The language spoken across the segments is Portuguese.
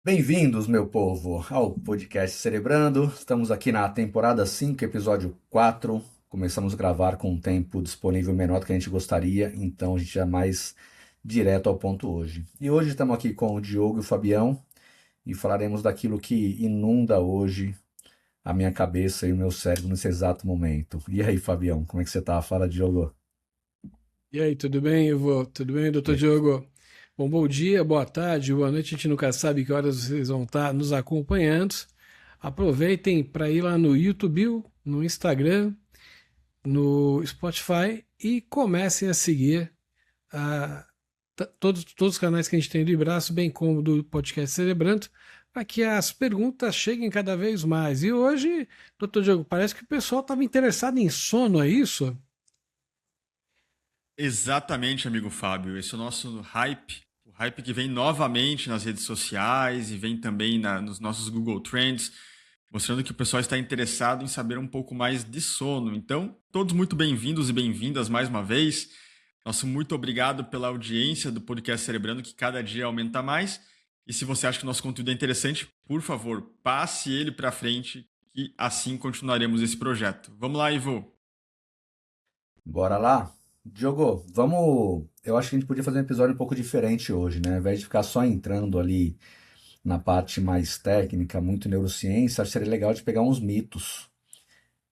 Bem-vindos, meu povo, ao podcast Cerebrando. Estamos aqui na temporada 5, episódio 4. Começamos a gravar com um tempo disponível menor do que a gente gostaria, então a gente é mais direto ao ponto hoje. E hoje estamos aqui com o Diogo e o Fabião e falaremos daquilo que inunda hoje a minha cabeça e o meu cérebro nesse exato momento. E aí, Fabião, como é que você tá? Fala, Diogo. E aí, tudo bem, Ivo? Tudo bem, doutor Diogo? Bom dia, boa tarde, boa noite. A gente nunca sabe que horas vocês vão estar nos acompanhando. Aproveitem para ir lá no YouTube, no Instagram, no Spotify e comecem a seguir todos os canais que a gente tem do Braço, bem como do podcast Cerebrando, para que as perguntas cheguem cada vez mais. E hoje, doutor Diogo, parece que o pessoal estava interessado em sono, é isso? Exatamente, amigo Fábio. Esse é o nosso hype. O hype que vem novamente nas redes sociais e vem também nos nossos Google Trends, mostrando que o pessoal está interessado em saber um pouco mais de sono. Então, todos muito bem-vindos e bem-vindas mais uma vez. Nosso muito obrigado pela audiência do podcast Cerebrando, que cada dia aumenta mais. E se você acha que o nosso conteúdo é interessante, por favor, passe ele para frente, que assim continuaremos esse projeto. Vamos lá, Ivo. Bora lá? Diogo, vamos. Eu acho que a gente podia fazer um episódio um pouco diferente hoje, né? Ao invés de ficar só entrando ali na parte mais técnica, muito neurociência, acho que seria legal de pegar uns mitos,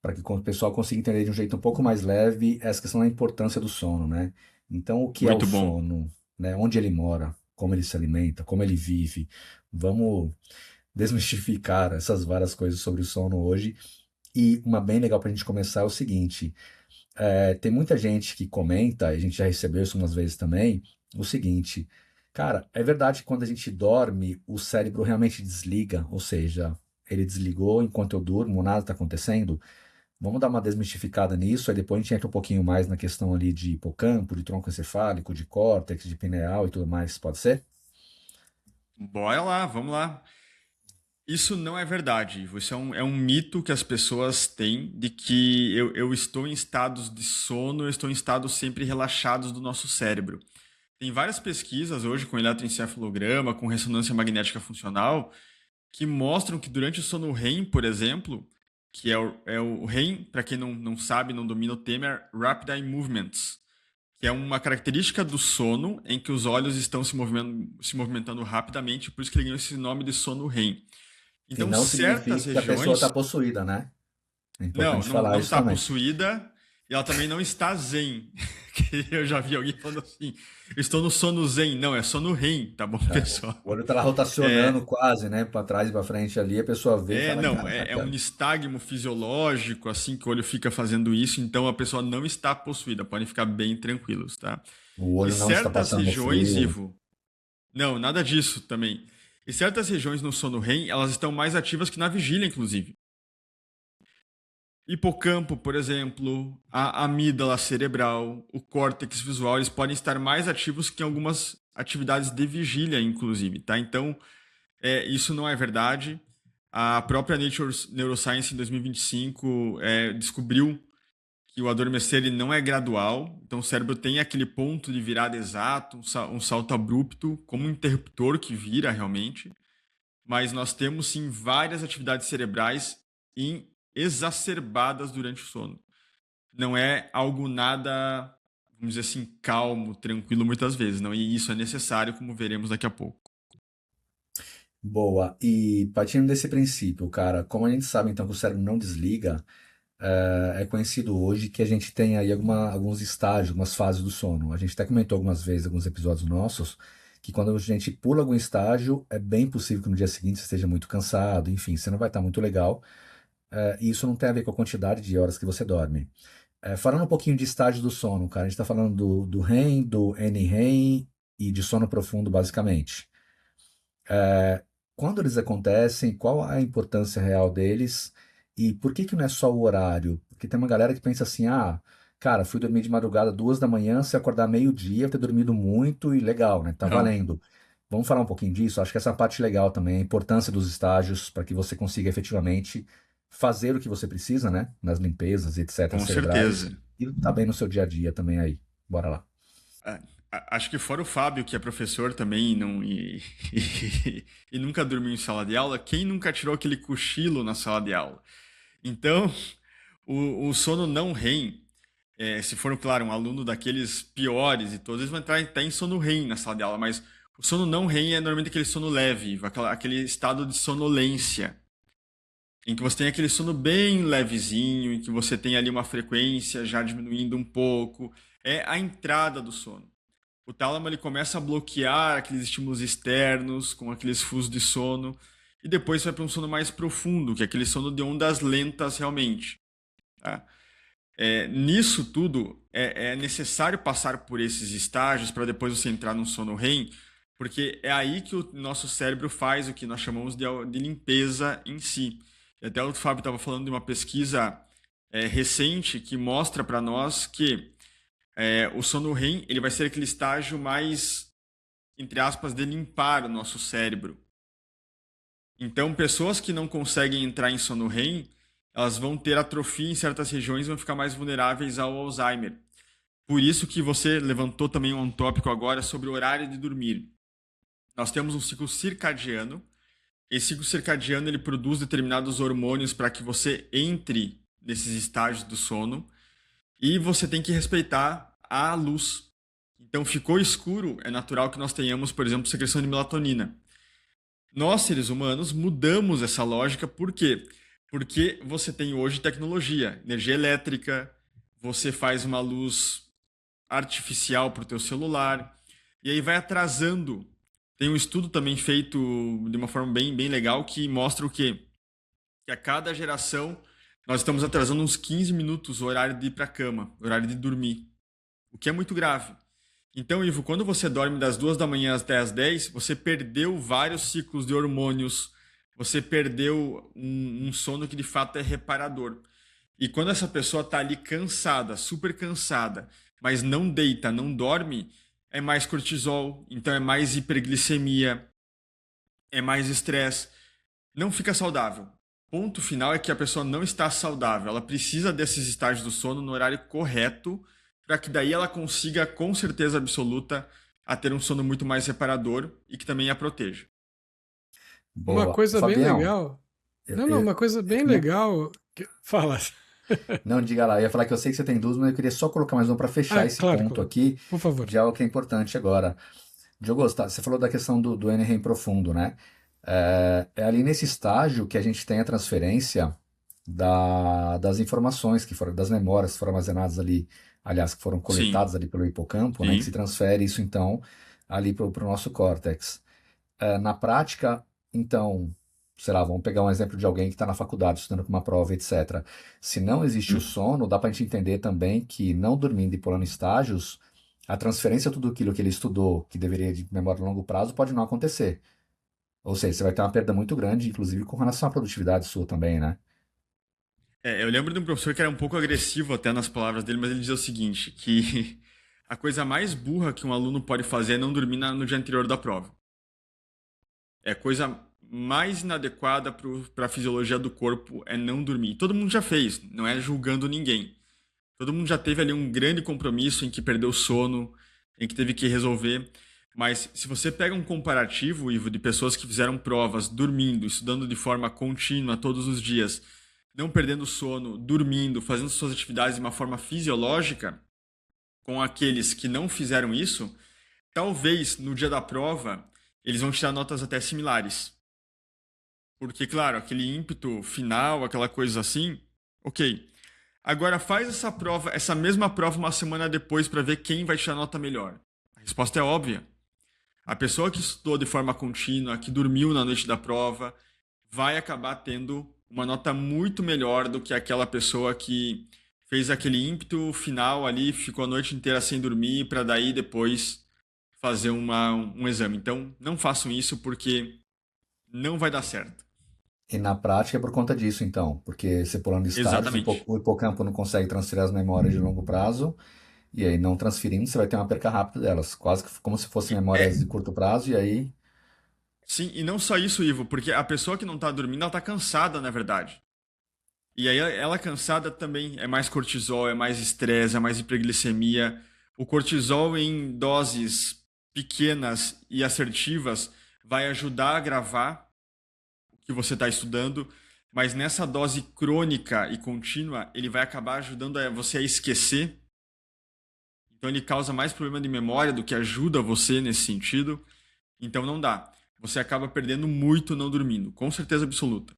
para que o pessoal consiga entender de um jeito um pouco mais leve essa questão da importância do sono, né? Então, o que é o Muito bom. sono, né? Onde ele mora, como ele se alimenta, como ele vive. Vamos desmistificar essas várias coisas sobre o sono hoje. E uma bem legal para a gente começar é o seguinte: tem muita gente que comenta, e a gente já recebeu isso umas vezes também, o seguinte, cara, é verdade que quando a gente dorme, o cérebro realmente desliga, ou seja, ele desligou enquanto eu durmo, nada está acontecendo? Vamos dar uma desmistificada nisso, aí depois a gente entra um pouquinho mais na questão ali de hipocampo, de tronco encefálico, de córtex, de pineal e tudo mais, pode ser? Bora lá, vamos lá. Isso não é verdade, Ivo. Isso é um mito que as pessoas têm de que eu estou em estados de sono, eu estou em estados sempre relaxados do nosso cérebro. Tem várias pesquisas hoje com eletroencefalograma, com ressonância magnética funcional, que mostram que durante o sono REM, por exemplo, que é o REM, para quem não sabe, não domina o tema, é Rapid Eye Movements, que é uma característica do sono em que os olhos estão se movimentando rapidamente, por isso que ele ganhou esse nome de sono REM. Que Então, não certas significa que a pessoa está regiões. possuída, né? É Não, importante não, falar não isso está também. possuída e ela também não está zen. Que eu já vi alguém falando assim: eu estou no sono zen. Não, é sono REM, tá bom, É, pessoal? o olho tá lá rotacionando É, quase, né, para trás e para frente ali, a pessoa vê e fala, não, é um caraca, nistagmo fisiológico, assim, que o olho fica fazendo isso, então a pessoa não está possuída, podem ficar bem tranquilos, tá? o E olho não está certas passando regiões, frio. Ivo, não, nada disso também. E certas regiões no sono REM, elas estão mais ativas que na vigília, inclusive. Hipocampo, por exemplo, a amígdala cerebral, o córtex visual, eles podem estar mais ativos que em algumas atividades de vigília, inclusive, tá? Então, isso não é verdade. A própria Nature Neuroscience, em 2025, descobriu que o adormecer ele não é gradual, então o cérebro tem aquele ponto de virada exato, um salto abrupto, como um interruptor que vira realmente, mas nós temos sim várias atividades cerebrais exacerbadas durante o sono. Não é algo nada, vamos dizer assim, calmo, tranquilo muitas vezes, não, e isso é necessário, como veremos daqui a pouco. Boa. E partindo desse princípio, cara, como a gente sabe então que o cérebro não desliga, é conhecido hoje que a gente tem aí alguns estágios, algumas fases do sono. A gente até comentou algumas vezes, alguns episódios nossos, que quando a gente pula algum estágio, é bem possível que no dia seguinte você esteja muito cansado, enfim, você não vai estar muito legal. E isso não tem a ver com a quantidade de horas que você dorme. Falando um pouquinho de estágio do sono, cara, a gente está falando do REM, do NREM e de sono profundo, basicamente. Quando eles acontecem, qual a importância real deles e por que que não é só o horário? Porque tem uma galera que pensa assim, cara, fui dormir de madrugada 2 da manhã, se acordar meio-dia, ter dormido muito e legal, né? Tá Não, valendo. Vamos falar um pouquinho disso? Acho que essa é a parte legal também, a importância dos estágios para que você consiga efetivamente fazer o que você precisa, né? Nas limpezas, etc, com cerebrais certeza. e tá bem no seu dia a dia também aí. Bora lá. Acho que fora o Fábio, que é professor também e nunca dormiu em sala de aula, quem nunca tirou aquele cochilo na sala de aula? Então, o sono não REM, se for, claro, um aluno daqueles piores e todos, eles vão entrar até em sono REM na sala de aula, mas o sono não REM é normalmente aquele sono leve, aquele estado de sonolência, em que você tem aquele sono bem levezinho, em que você tem ali uma frequência já diminuindo um pouco, é a entrada do sono. O tálamo ele começa a bloquear aqueles estímulos externos com aqueles fusos de sono e depois vai para um sono mais profundo, que é aquele sono de ondas lentas realmente. Tá? Nisso tudo, é necessário passar por esses estágios para depois você entrar num sono REM, porque é aí que o nosso cérebro faz o que nós chamamos de limpeza em si. E até o Fábio estava falando de uma pesquisa recente que mostra para nós que o sono REM ele vai ser aquele estágio mais, entre aspas, de limpar o nosso cérebro. Então, pessoas que não conseguem entrar em sono REM, elas vão ter atrofia em certas regiões e vão ficar mais vulneráveis ao Alzheimer. Por isso que você levantou também um tópico agora sobre o horário de dormir. Nós temos um ciclo circadiano. Esse ciclo circadiano ele produz determinados hormônios para que você entre nesses estágios do sono e você tem que respeitar a luz. Então, ficou escuro, é natural que nós tenhamos, por exemplo, secreção de melatonina. Nós, seres humanos, mudamos essa lógica, por quê? Porque você tem hoje tecnologia, energia elétrica, você faz uma luz artificial para o teu celular, e aí vai atrasando. Tem um estudo também feito de uma forma bem legal que mostra o quê? Que a cada geração nós estamos atrasando uns 15 minutos o horário de ir para a cama, o horário de dormir, o que é muito grave. Então, Ivo, quando você dorme das 2 da manhã até as 10, você perdeu vários ciclos de hormônios, você perdeu um sono que de fato é reparador. E quando essa pessoa está ali cansada, super cansada, mas não deita, não dorme, é mais cortisol, então é mais hiperglicemia, é mais estresse, não fica saudável. Ponto final é que a pessoa não está saudável, ela precisa desses estágios do sono no horário correto, para que daí ela consiga, com certeza absoluta, a ter um sono muito mais reparador e que também a proteja. Uma Boa. coisa bem Fabião, legal. eu, Não, eu- uma coisa bem não, legal. Fala. não diga lá, eu ia falar que eu sei que você tem dúvidas, mas eu queria só colocar mais um para fechar Ah, esse claro, ponto claro. aqui Por favor. de algo que é importante agora. Diogo, você falou da questão do NREM profundo, né? É ali nesse estágio que a gente tem a transferência das informações que foram, das memórias que foram armazenadas ali, aliás, que foram Sim, coletadas ali pelo hipocampo, né? Que se sim. transfere isso então ali para o nosso córtex. Na prática, então, sei lá, vamos pegar um exemplo de alguém que está na faculdade estudando para uma prova, etc. Se não existe o sono, dá para a gente entender também que não dormindo e pulando estágios, a transferência de tudo aquilo que ele estudou, que deveria de memória a longo prazo, pode não acontecer. Ou seja, você vai ter uma perda muito grande, inclusive com relação à produtividade sua também, né? Eu lembro de um professor que era um pouco agressivo até nas palavras dele, mas ele dizia o seguinte, que a coisa mais burra que um aluno pode fazer é não dormir no dia anterior da prova. É a coisa mais inadequada para a fisiologia do corpo é não dormir. Todo mundo já fez, não é julgando ninguém. Todo mundo já teve ali um grande compromisso em que perdeu sono, em que teve que resolver. Mas se você pega um comparativo, Ivo, de pessoas que fizeram provas dormindo, estudando de forma contínua todos os dias, não perdendo sono, dormindo, fazendo suas atividades de uma forma fisiológica, com aqueles que não fizeram isso, talvez no dia da prova eles vão tirar notas até similares. Porque, claro, aquele ímpeto final, aquela coisa assim, ok. Agora faz essa prova, essa mesma prova uma semana depois para ver quem vai tirar nota melhor. A resposta é óbvia. A pessoa que estudou de forma contínua, que dormiu na noite da prova, vai acabar tendo uma nota muito melhor do que aquela pessoa que fez aquele ímpeto final ali, ficou a noite inteira sem dormir para daí depois fazer um exame. Então, não façam isso porque não vai dar certo. E na prática é por conta disso, então, porque você pulando estágios, Exatamente. o hipocampo não consegue transferir as memórias de longo prazo, e aí não transferindo, você vai ter uma perca rápida delas, quase que como se fossem memórias É, de curto prazo, e aí. sim, e não só isso, Ivo, porque a pessoa que não está dormindo, ela está cansada, na verdade. E aí ela cansada também é mais cortisol, é mais estresse, é mais hiperglicemia. O cortisol em doses pequenas e assertivas vai ajudar a gravar o que você está estudando, mas nessa dose crônica e contínua, ele vai acabar ajudando você a esquecer. Então ele causa mais problema de memória do que ajuda você nesse sentido. Então não dá. Você acaba perdendo muito não dormindo, com certeza absoluta.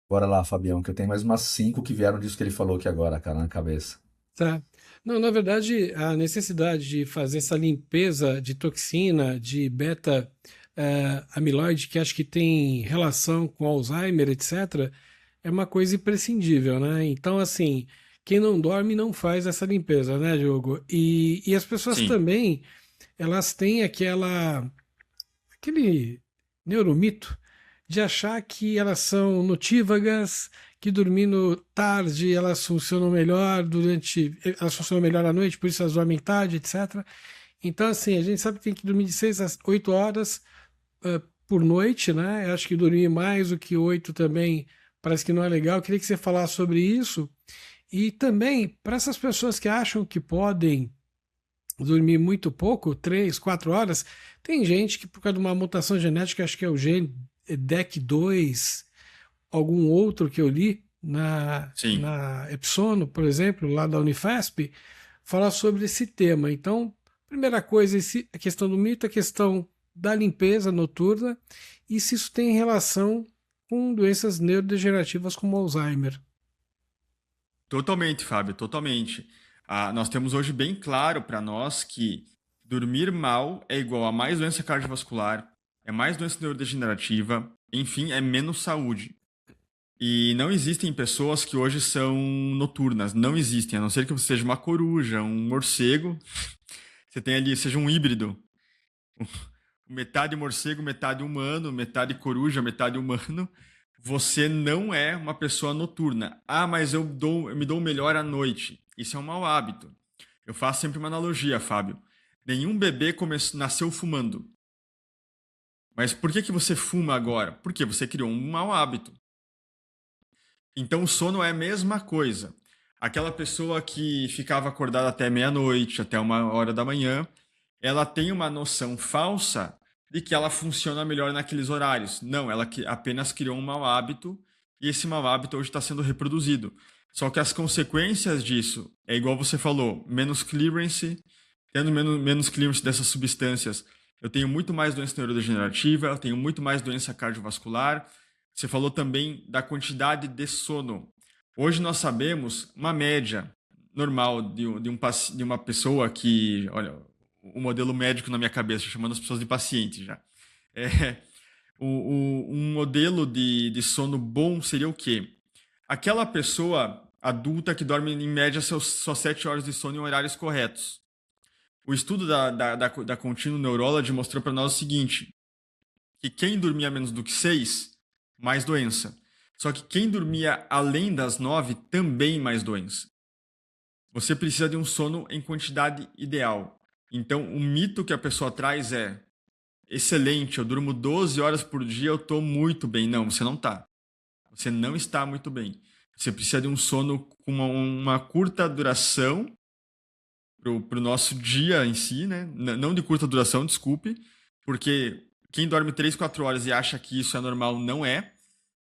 Bora lá, Fabião, que eu tenho mais umas 5 que vieram disso que ele falou aqui agora, cara, na cabeça. Tá. Não, na verdade, a necessidade de fazer essa limpeza de toxina, de beta amiloide, que acho que tem relação com Alzheimer, etc., é uma coisa imprescindível, né? Então, assim, quem não dorme não faz essa limpeza, né, Diogo? E as pessoas Sim, também, elas têm aquele neuromito de achar que elas são notívagas, que dormindo tarde elas funcionam melhor elas funcionam melhor à noite, por isso elas dormem tarde, etc. Então, assim, a gente sabe que tem que dormir de 6 a 8 horas por noite, né? Eu acho que dormir mais do que 8 também parece que não é legal. Eu queria que você falasse sobre isso. E também, para essas pessoas que acham que podem dormir muito pouco, 3, 4 horas, tem gente que, por causa de uma mutação genética, acho que é o gene DEC2, algum outro que eu li sim. na Epsono, por exemplo, lá da Unifesp, fala sobre esse tema. Então, primeira coisa, a questão do mito, a questão da limpeza noturna e se isso tem relação com doenças neurodegenerativas como Alzheimer. Totalmente, Fábio, totalmente. Nós temos hoje bem claro para nós que dormir mal é igual a mais doença cardiovascular, é mais doença neurodegenerativa, enfim, é menos saúde. E não existem pessoas que hoje são noturnas, não existem, a não ser que você seja uma coruja, um morcego, você tem ali, seja um híbrido, metade morcego, metade humano, metade coruja, metade humano, você não é uma pessoa noturna. Ah, mas eu me dou melhor à noite. Isso é um mau hábito. Eu faço sempre uma analogia, Fábio. Nenhum bebê nasceu fumando. Mas por que você fuma agora? Porque você criou um mau hábito. Então o sono é a mesma coisa. Aquela pessoa que ficava acordada até meia-noite, até 1 hora da manhã, ela tem uma noção falsa de que ela funciona melhor naqueles horários. Não, ela apenas criou um mau hábito e esse mau hábito hoje está sendo reproduzido. Só que as consequências disso é igual você falou, menos clearance, tendo menos clearance dessas substâncias. Eu tenho muito mais doença neurodegenerativa, eu tenho muito mais doença cardiovascular. Você falou também da quantidade de sono. Hoje nós sabemos uma média normal de uma pessoa que, olha, o modelo médico na minha cabeça, chamando as pessoas de paciente já. É, um modelo de sono bom seria o quê? Aquela pessoa adulta que dorme em média só 7 horas de sono em horários corretos. O estudo da Continuum Neurology mostrou para nós o seguinte, que quem dormia menos do que 6, mais doença. Só que quem dormia além das 9, também mais doença. Você precisa de um sono em quantidade ideal. Então, o mito que a pessoa traz é excelente, eu durmo 12 horas por dia, eu estou muito bem. Não, você não está. Você não está muito bem. Você precisa de um sono com uma curta duração para o nosso dia em si, né? Não de curta duração, desculpe, porque quem dorme 3, 4 horas e acha que isso é normal, não é.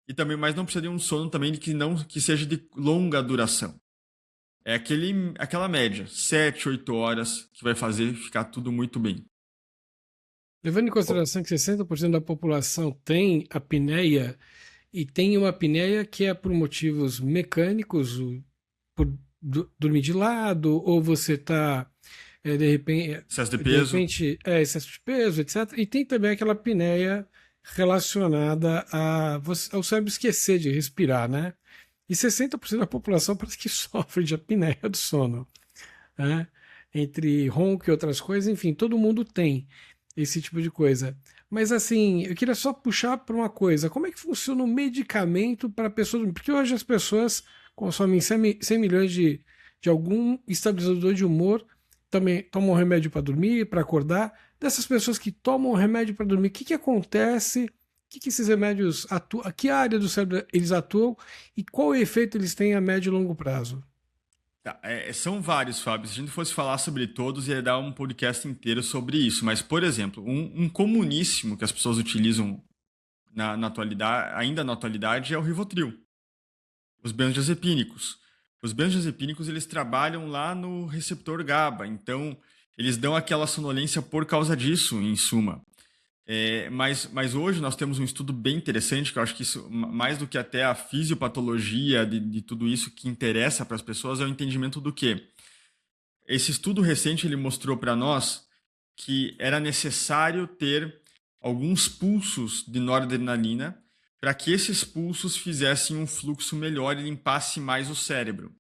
E também, mas não precisa de um sono também que seja de longa duração. É aquela média, 7, 8 horas, que vai fazer ficar tudo muito bem. Levando em consideração que 60% da população tem apneia, e tem uma apneia que é por motivos mecânicos, por dormir de lado, ou você está, Excesso de de peso. repente, excesso de peso, etc. E tem também aquela apneia relacionada ao cérebro esquecer de respirar, né? E 60% da população parece que sofre de apneia do sono, né? Entre ronco e outras coisas, enfim, todo mundo tem esse tipo de coisa. Mas assim, eu queria só puxar para uma coisa: como é que funciona o medicamento para a pessoa dormir? Porque hoje as pessoas consomem 100 milhões de algum estabilizador de humor, também tomam remédio para dormir, para acordar. Dessas pessoas que tomam remédio para dormir, o que acontece? Que esses remédios atuam? Que área do cérebro eles atuam? E qual efeito eles têm a médio e longo prazo? Tá, são vários, Fábio. Se a gente fosse falar sobre todos, ia dar um podcast inteiro sobre isso. Mas, por exemplo, um comuníssimo que as pessoas utilizam na atualidade, ainda na atualidade, é o Rivotril, os benzodiazepínicos. Os benzodiazepínicos, eles trabalham lá no receptor GABA, então eles dão aquela sonolência por causa disso, em suma. Mas hoje nós temos um estudo bem interessante, que eu acho que isso, mais do que até a fisiopatologia de tudo isso que interessa para as pessoas, é o entendimento do quê? Esse estudo recente ele mostrou para nós que era necessário ter alguns pulsos de noradrenalina para que esses pulsos fizessem um fluxo melhor e limpasse mais o cérebro.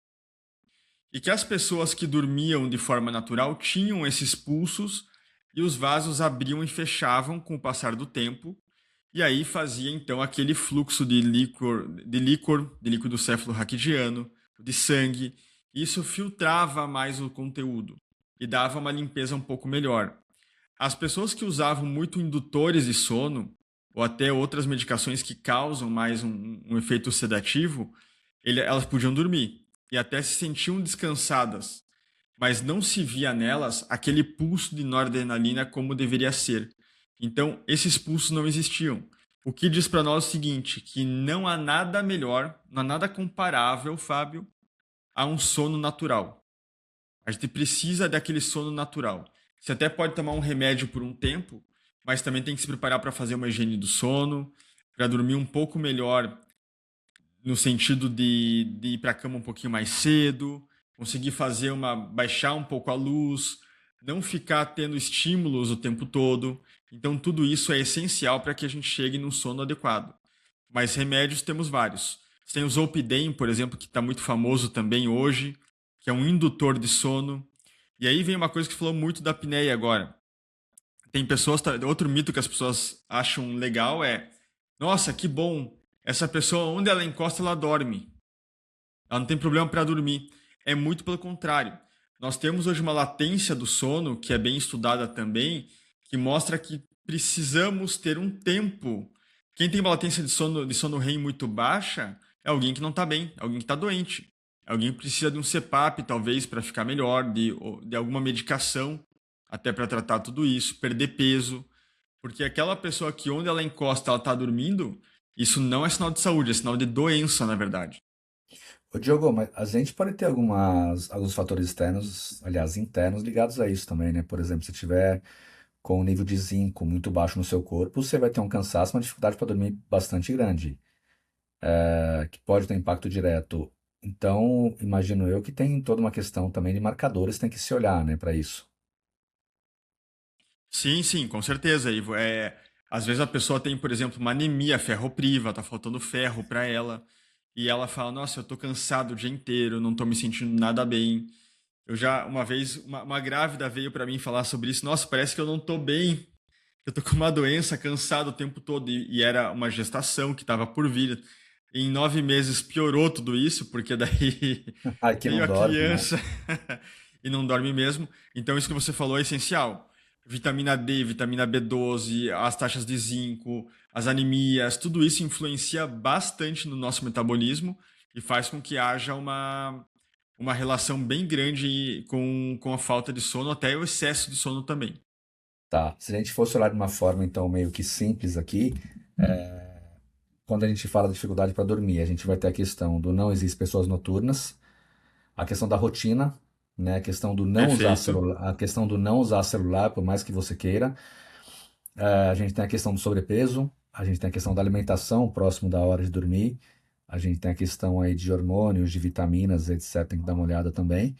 E que as pessoas que dormiam de forma natural tinham esses pulsos e os vasos abriam e fechavam com o passar do tempo, e aí fazia então aquele fluxo de líquido cefalorraquidiano, de sangue. Isso filtrava mais o conteúdo e dava uma limpeza um pouco melhor. As pessoas que usavam muito indutores de sono, ou até outras medicações que causam mais um efeito sedativo, elas podiam dormir e até se sentiam descansadas, mas não se via nelas aquele pulso de noradrenalina como deveria ser. Então, esses pulsos não existiam. O que diz para nós o seguinte, que não há nada melhor, não há nada comparável, Fábio, a um sono natural. A gente precisa daquele sono natural. Você até pode tomar um remédio por um tempo, mas também tem que se preparar para fazer uma higiene do sono, para dormir um pouco melhor, no sentido de ir para a cama um pouquinho mais cedo, conseguir baixar um pouco a luz, não ficar tendo estímulos o tempo todo. Então, tudo isso é essencial para que a gente chegue num sono adequado. Mas remédios temos vários. Você tem o Zolpidem, por exemplo, que está muito famoso também hoje, que é um indutor de sono. E aí vem uma coisa que você falou muito da apneia agora. Tem pessoas, outro mito que as pessoas acham legal é: nossa, que bom, essa pessoa, onde ela encosta, ela dorme. Ela não tem problema para dormir. É muito pelo contrário. Nós temos hoje uma latência do sono, que é bem estudada também, que mostra que precisamos ter um tempo. Quem tem uma latência de sono REM muito baixa é alguém que não está bem, alguém que está doente. Alguém que precisa de um CPAP, talvez, para ficar melhor, de alguma medicação, até para tratar tudo isso, perder peso. Porque aquela pessoa que onde ela encosta, ela está dormindo, isso não é sinal de saúde, é sinal de doença, na verdade. Ô, Diogo, mas a gente pode ter alguns fatores externos, aliás, internos, ligados a isso também, né? Por exemplo, se tiver com o nível de zinco muito baixo no seu corpo, você vai ter um cansaço, uma dificuldade para dormir bastante grande, que pode ter impacto direto. Então, imagino eu que tem toda uma questão também de marcadores, tem que se olhar, né, para isso. Sim, sim, com certeza, Ivo. Às vezes a pessoa tem, por exemplo, uma anemia ferropriva, tá faltando ferro para ela, e ela fala: nossa, eu tô cansado o dia inteiro, não tô me sentindo nada bem. Eu já, uma vez, uma grávida veio para mim falar sobre isso: nossa, parece que eu não tô bem, eu tô com uma doença, cansado o tempo todo, e era uma gestação que estava por vir. Em 9 meses piorou tudo isso, porque daí Ai, que veio não a dorme, né? criança e não dorme mesmo. Então, isso que você falou é essencial. Vitamina D, vitamina B12, as taxas de zinco, as anemias, tudo isso influencia bastante no nosso metabolismo e faz com que haja uma relação bem grande com a falta de sono, até o excesso de sono também. Tá. Se a gente fosse olhar de uma forma, então, meio que simples aqui, quando a gente fala de dificuldade para dormir, a gente vai ter a questão do não existem pessoas noturnas, a questão da rotina, né? A questão do não usar Perfeito. celular, a questão do não usar celular, por mais que você queira. A gente tem a questão do sobrepeso, a gente tem a questão da alimentação próximo da hora de dormir, a gente tem a questão aí de hormônios, de vitaminas, etc. Tem que dar uma olhada também.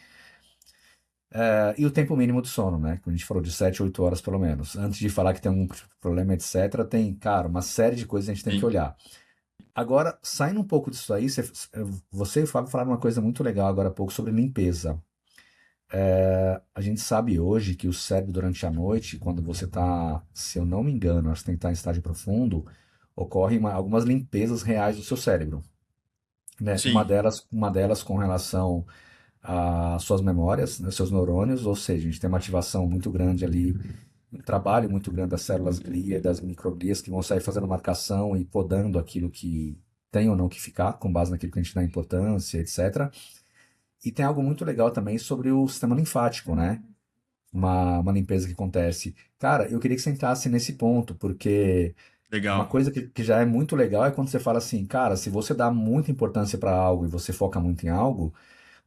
E o tempo mínimo de sono, né? Que a gente falou de 7, 8 horas pelo menos. Antes de falar que tem algum problema, etc., tem, cara, uma série de coisas que a gente tem que Sim. olhar. Agora, saindo um pouco disso aí, você e o Fábio falaram uma coisa muito legal agora há pouco sobre limpeza. A gente sabe hoje que o cérebro durante a noite, quando você está, se eu não me engano, acho que tem que estar em estágio profundo, ocorrem algumas limpezas reais do seu cérebro, né? Sim. Uma delas com relação às suas memórias, né, seus neurônios, ou seja, a gente tem uma ativação muito grande ali, um trabalho muito grande das células glia, das microglias que vão sair fazendo marcação e podando aquilo que tem ou não que ficar, com base naquilo que a gente dá importância, etc. E tem algo muito legal também sobre o sistema linfático, né? Uma limpeza que acontece. Cara, eu queria que você entrasse nesse ponto, porque uma Legal. coisa que já é muito legal é quando você fala assim, cara, se você dá muita importância para algo e você foca muito em algo,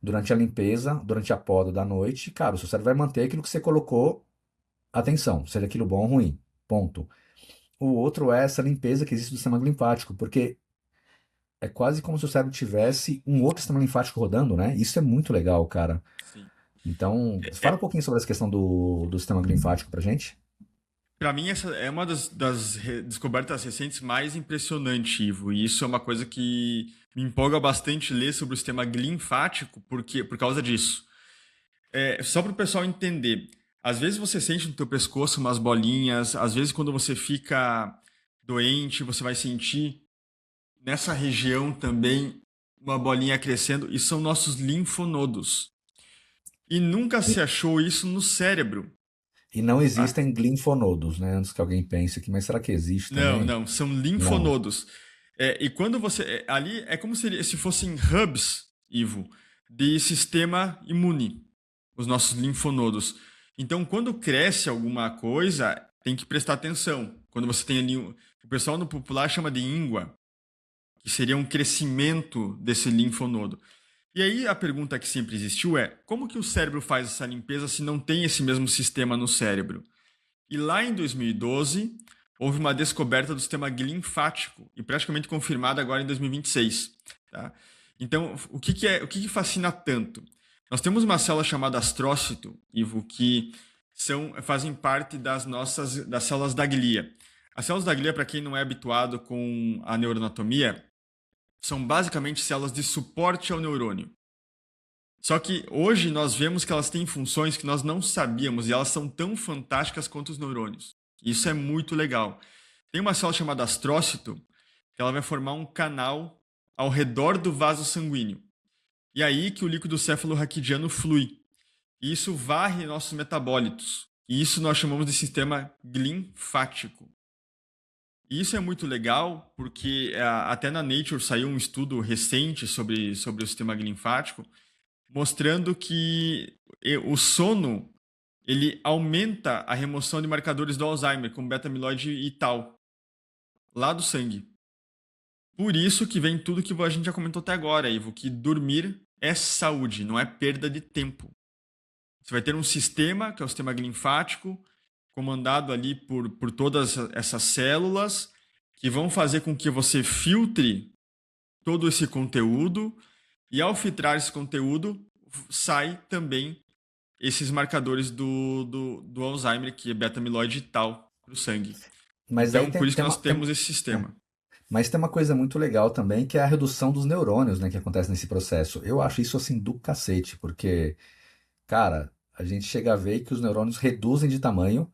durante a limpeza, durante a poda da noite, cara, o seu cérebro vai manter aquilo que você colocou atenção, seja aquilo bom ou ruim. Ponto. O outro é essa limpeza que existe do sistema linfático, porque é quase como se o cérebro tivesse um outro sistema linfático rodando, né? Isso é muito legal, cara. Sim. Então, fala um pouquinho sobre essa questão do sistema linfático pra gente. Para mim, essa é uma descobertas recentes mais impressionante, Ivo. E isso é uma coisa que me empolga bastante ler sobre o sistema linfático, por causa disso. Só para o pessoal entender, às vezes você sente no teu pescoço umas bolinhas, às vezes quando você fica doente, você vai sentir nessa região também uma bolinha crescendo, e são nossos linfonodos. E nunca se achou isso no cérebro, E não tá? existem linfonodos, né? Antes que alguém pense aqui, mas será que existe Não, também? não, são Não. linfonodos. E quando você. Ali é como se fossem hubs, Ivo, de sistema imune, os nossos linfonodos. Então, quando cresce alguma coisa, tem que prestar atenção. Quando você tem ali. O pessoal no popular chama de íngua, que seria um crescimento desse linfonodo. E aí a pergunta que sempre existiu é: como que o cérebro faz essa limpeza se não tem esse mesmo sistema no cérebro? E lá em 2012, houve uma descoberta do sistema linfático, e praticamente confirmada agora em 2026. Tá? Então, o que fascina tanto? Nós temos uma célula chamada astrócito, Ivo, que fazem parte das células da glia. As células da glia, para quem não é habituado com a neuroanatomia, são basicamente células de suporte ao neurônio. Só que hoje nós vemos que elas têm funções que nós não sabíamos e elas são tão fantásticas quanto os neurônios. Isso é muito legal. Tem uma célula chamada astrócito que ela vai formar um canal ao redor do vaso sanguíneo. E aí que o líquido cefalorraquidiano flui. E isso varre nossos metabólitos. E isso nós chamamos de sistema linfático. E isso é muito legal porque até na Nature saiu um estudo recente sobre o sistema linfático mostrando que o sono ele aumenta a remoção de marcadores do Alzheimer, como beta-amiloide e tal, lá do sangue. Por isso que vem tudo que a gente já comentou até agora, Ivo, que dormir é saúde, não é perda de tempo. Você vai ter um sistema, que é o sistema linfático, comandado ali por todas essas células, que vão fazer com que você filtre todo esse conteúdo, e ao filtrar esse conteúdo, sai também esses marcadores do Alzheimer, que é beta-amiloide e tal, para o sangue. Mas aí Então, por isso que nós tem, temos esse é. sistema. Mas tem uma coisa muito legal também, que é a redução dos neurônios, né, que acontece nesse processo. Eu acho isso assim do cacete, porque, cara, a gente chega a ver que os neurônios reduzem de tamanho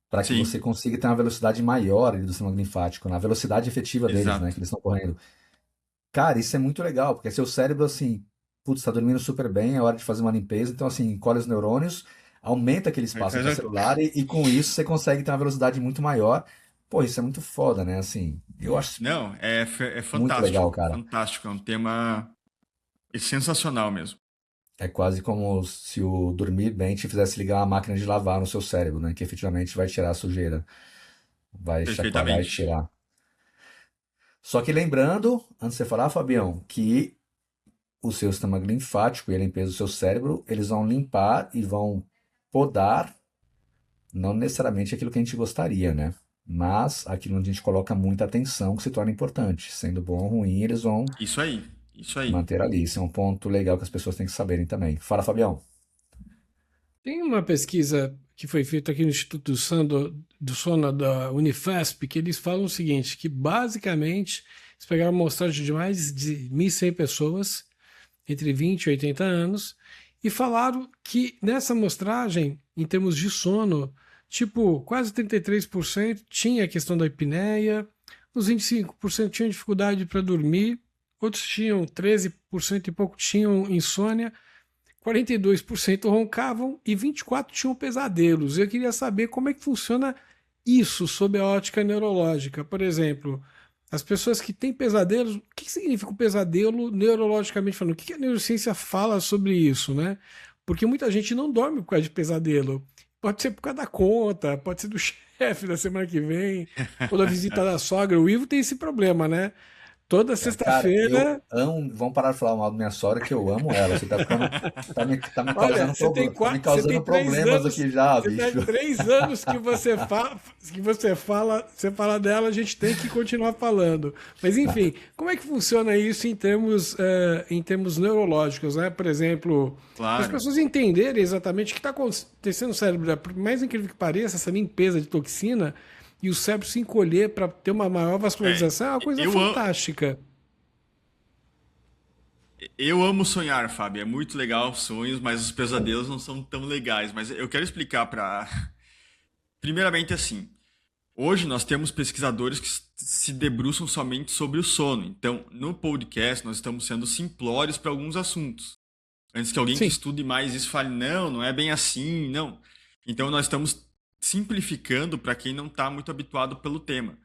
para que você Sim, consiga ter uma velocidade maior ali do sistema linfático, na velocidade efetiva deles, né, exato. que eles estão correndo. Cara, isso é muito legal, porque seu cérebro, assim, putz, tá dormindo super bem, é hora de fazer uma limpeza, então, assim, encolhe os neurônios, aumenta aquele Aí espaço faz intracelular e com isso você consegue ter uma velocidade muito maior. Pô, isso é muito foda, né? Assim, eu acho Não, é muito legal, fantástico. cara. Fantástico. É um tema sensacional mesmo. É quase como se o dormir bem te fizesse ligar uma máquina de lavar no seu cérebro, né? Que efetivamente vai tirar a sujeira, vai chacoalhar e Perfeitamente. tirar. Só que lembrando, antes de você falar, Fabião, que o seu sistema linfático e a limpeza do seu cérebro, eles vão limpar e vão podar, não necessariamente aquilo que a gente gostaria, né? Mas aquilo onde a gente coloca muita atenção que se torna importante. Sendo bom ou ruim, eles vão Isso aí. Isso aí. manter ali. Isso é um ponto legal que as pessoas têm que saberem também. Fala, Fabião. Tem uma pesquisa que foi feita aqui no Instituto do Sono da Unifesp, que eles falam o seguinte, que basicamente eles pegaram uma amostragem de mais de 1.100 pessoas, entre 20 e 80 anos, e falaram que nessa amostragem, em termos de sono, tipo, quase 33% tinha a questão da apneia, os 25% tinham dificuldade para dormir, outros tinham 13% e pouco tinham insônia, 42% roncavam e 24% tinham pesadelos. Eu queria saber como é que funciona isso sob a ótica neurológica. Por exemplo, as pessoas que têm pesadelos, o que significa o pesadelo neurologicamente falando? O que a neurociência fala sobre isso, né? Porque muita gente não dorme por causa de pesadelo. Pode ser por causa da conta, pode ser do chefe da semana que vem, ou da visita da sogra. O Ivo tem esse problema, né? Toda Cara, eu sexta-feira. amo. Vamos parar de falar mal da minha sogra, que eu amo ela. Você tá ficando. Tá me Olha, causando problema. Tá me você tem causando três problemas anos, aqui já, você tem bicho. 3 anos você fala dela, a gente tem que continuar falando. Mas enfim, como é que funciona isso em termos neurológicos, né? Por exemplo, para as Claro. pessoas entenderem exatamente o que está acontecendo no cérebro, né? Por mais incrível que pareça, essa limpeza de toxina e o cérebro se encolher para ter uma maior É, vascularização é uma coisa eu, am- fantástica. eu amo sonhar, Fábio. É muito legal os sonhos, mas os pesadelos não são tão legais. Mas eu quero explicar para. Primeiramente, assim. Hoje nós temos pesquisadores que se debruçam somente sobre o sono. Então, no podcast, nós estamos sendo simplórios para alguns assuntos. Antes que alguém que Sim, estude mais isso fale, não, não é bem assim, não. Então, nós estamos simplificando para quem não está muito habituado pelo tema.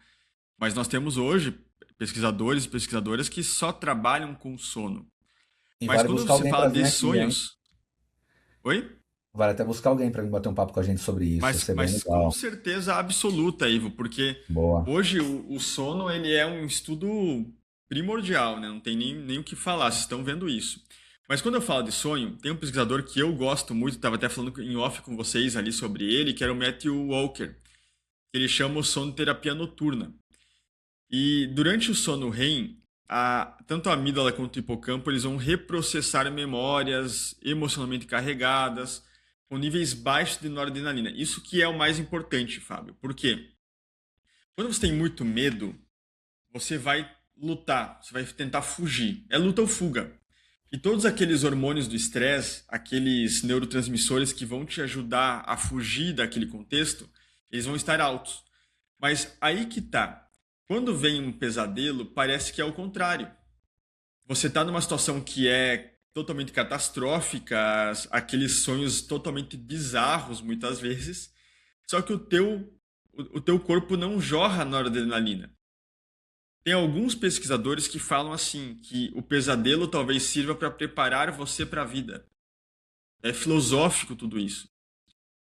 Mas nós temos hoje pesquisadores e pesquisadoras que só trabalham com sono. E Mas vale quando buscar você alguém fala pra vir de aqui, hein? sonhos. Oi? Vale até buscar alguém pra vir bater um papo com a gente sobre isso. Ia Mas, ser bem mas com legal. certeza absoluta, Ivo, porque Boa. hoje o sono ele é um estudo primordial, né? Não tem nem o que falar, vocês estão vendo isso. Mas quando eu falo de sonho, tem um pesquisador que eu gosto muito, estava até falando em off com vocês ali sobre ele, que era o Matthew Walker. Ele chama o sono de terapia noturna. E durante o sono REM, tanto a amígdala quanto o hipocampo, eles vão reprocessar memórias emocionalmente carregadas, com níveis baixos de noradrenalina. Isso que é o mais importante, Fábio. Por quê? Quando você tem muito medo, você vai lutar, você vai tentar fugir. É luta ou fuga. E todos aqueles hormônios do estresse, aqueles neurotransmissores que vão te ajudar a fugir daquele contexto, eles vão estar altos. Mas aí que tá. Quando vem um pesadelo, parece que é o contrário. Você está numa situação que é totalmente catastrófica, aqueles sonhos totalmente bizarros muitas vezes, só que o teu corpo não jorra noradrenalina. Tem alguns pesquisadores que falam assim, que o pesadelo talvez sirva para preparar você para a vida. É filosófico tudo isso.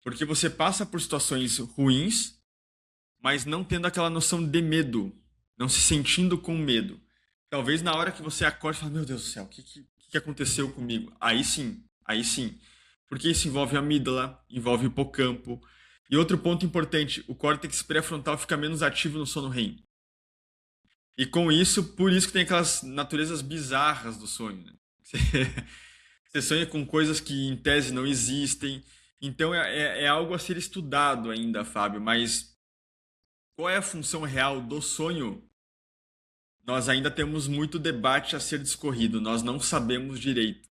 Porque você passa por situações ruins, mas não tendo aquela noção de medo, não se sentindo com medo. Talvez na hora que você acorda e fala, meu Deus do céu, o que aconteceu comigo? Aí sim, aí sim. Porque isso envolve a amígdala, envolve o hipocampo. E outro ponto importante, o córtex pré-frontal fica menos ativo no sono REM. E com isso, por isso que tem aquelas naturezas bizarras do sonho, né? Você sonha com coisas que em tese não existem. Então é algo a ser estudado ainda, Fábio. Mas qual é a função real do sonho? Nós ainda temos muito debate a ser discorrido. Nós não sabemos direito.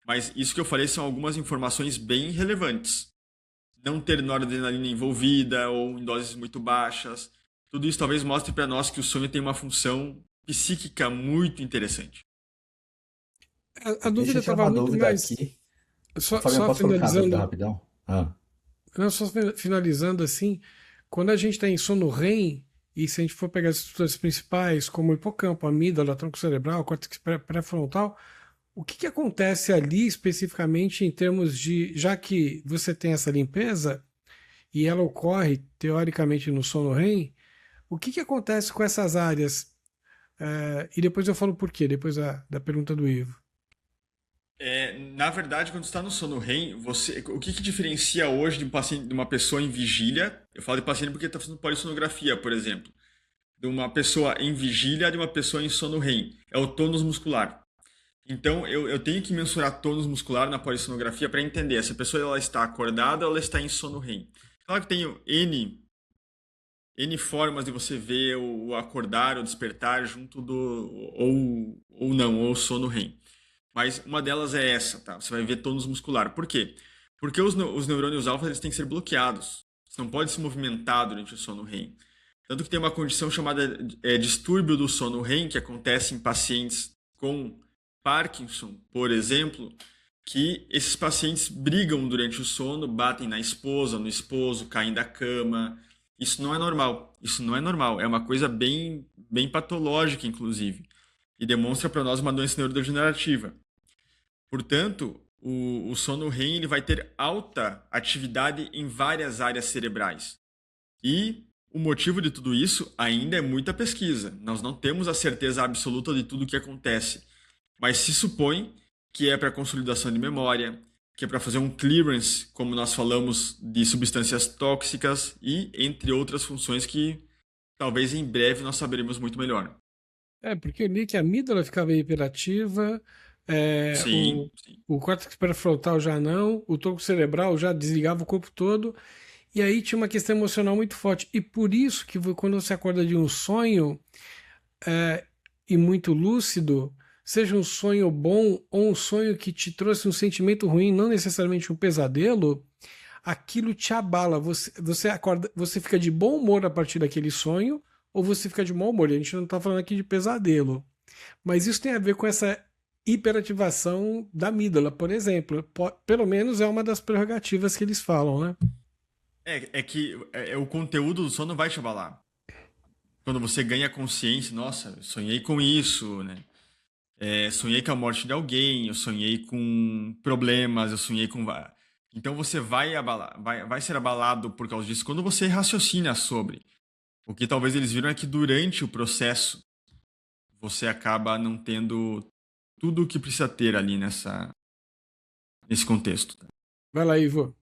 Mas isso que eu falei são algumas informações bem relevantes. Não ter noradrenalina envolvida ou em doses muito baixas. Tudo isso talvez mostre para nós que o sonho tem uma função psíquica muito interessante. a Deixa dúvida eu tirar estava uma muito dúvida mais. aqui. Fabiano, Só posso colocar a dúvida finalizando. rapidão? Ah, Não, só finalizando assim, quando a gente está em sono REM, e se a gente for pegar as estruturas principais, como o hipocampo, a amígdala, tronco cerebral, córtex pré-frontal, o que acontece ali especificamente em termos de, já que você tem essa limpeza e ela ocorre teoricamente no sono REM, o que acontece com essas áreas? E depois eu falo por quê, depois da pergunta do Ivo. Na verdade, quando você está no sono REM, o que diferencia hoje de um paciente, de uma pessoa em vigília? Eu falo de paciente porque está fazendo polissonografia, por exemplo. De uma pessoa em vigília de uma pessoa em sono REM. É o tônus muscular. Então, eu tenho que mensurar tônus muscular na polissonografia para entender se a pessoa ela está acordada ou ela está em sono REM. Claro que tem N formas de você ver o acordar ou despertar junto ou não, ou sono REM. Mas uma delas é essa, tá? Você vai ver tônus muscular. Por quê? Porque os neurônios alfa eles têm que ser bloqueados. Você não pode se movimentar durante o sono REM. Tanto que tem uma condição chamada distúrbio do sono REM, que acontece em pacientes com Parkinson, por exemplo, que esses pacientes brigam durante o sono, batem na esposa, no esposo, caem da cama. Isso não é normal. Isso não é normal. É uma coisa bem patológica, inclusive. E demonstra para nós uma doença neurodegenerativa. Portanto, o sono REM ele vai ter alta atividade em várias áreas cerebrais. E o motivo de tudo isso ainda é muita pesquisa. Nós não temos a certeza absoluta de tudo o que acontece. Mas se supõe que é para consolidação de memória, que é para fazer um clearance, como nós falamos, de substâncias tóxicas e entre outras funções que talvez em breve nós saberemos muito melhor. Porque eu li que a amígdala ficava hiperativa, é, o, Sim, sim. o córtex pré-frontal já não, o tronco cerebral já desligava o corpo todo, e aí tinha uma questão emocional muito forte. E por isso que quando você acorda de um sonho e muito lúcido, seja um sonho bom ou um sonho que te trouxe um sentimento ruim, não necessariamente um pesadelo, aquilo te abala. Você acorda, você fica de bom humor a partir daquele sonho, ou você fica de mau humor. E a gente não está falando aqui de pesadelo. Mas isso tem a ver com essa hiperativação da amígdala, por exemplo. Pelo menos é uma das prerrogativas que eles falam, né? É que o conteúdo do sono vai te abalar. Quando você ganha consciência, nossa, eu sonhei com isso, né? Sonhei com a morte de alguém, eu sonhei com problemas, eu sonhei com. Então você vai abalar, vai ser abalado por causa disso quando você raciocina sobre. O que talvez eles viram é que durante o processo você acaba não tendo tudo o que precisa ter ali nesse contexto. Tá? Vai lá, Ivo.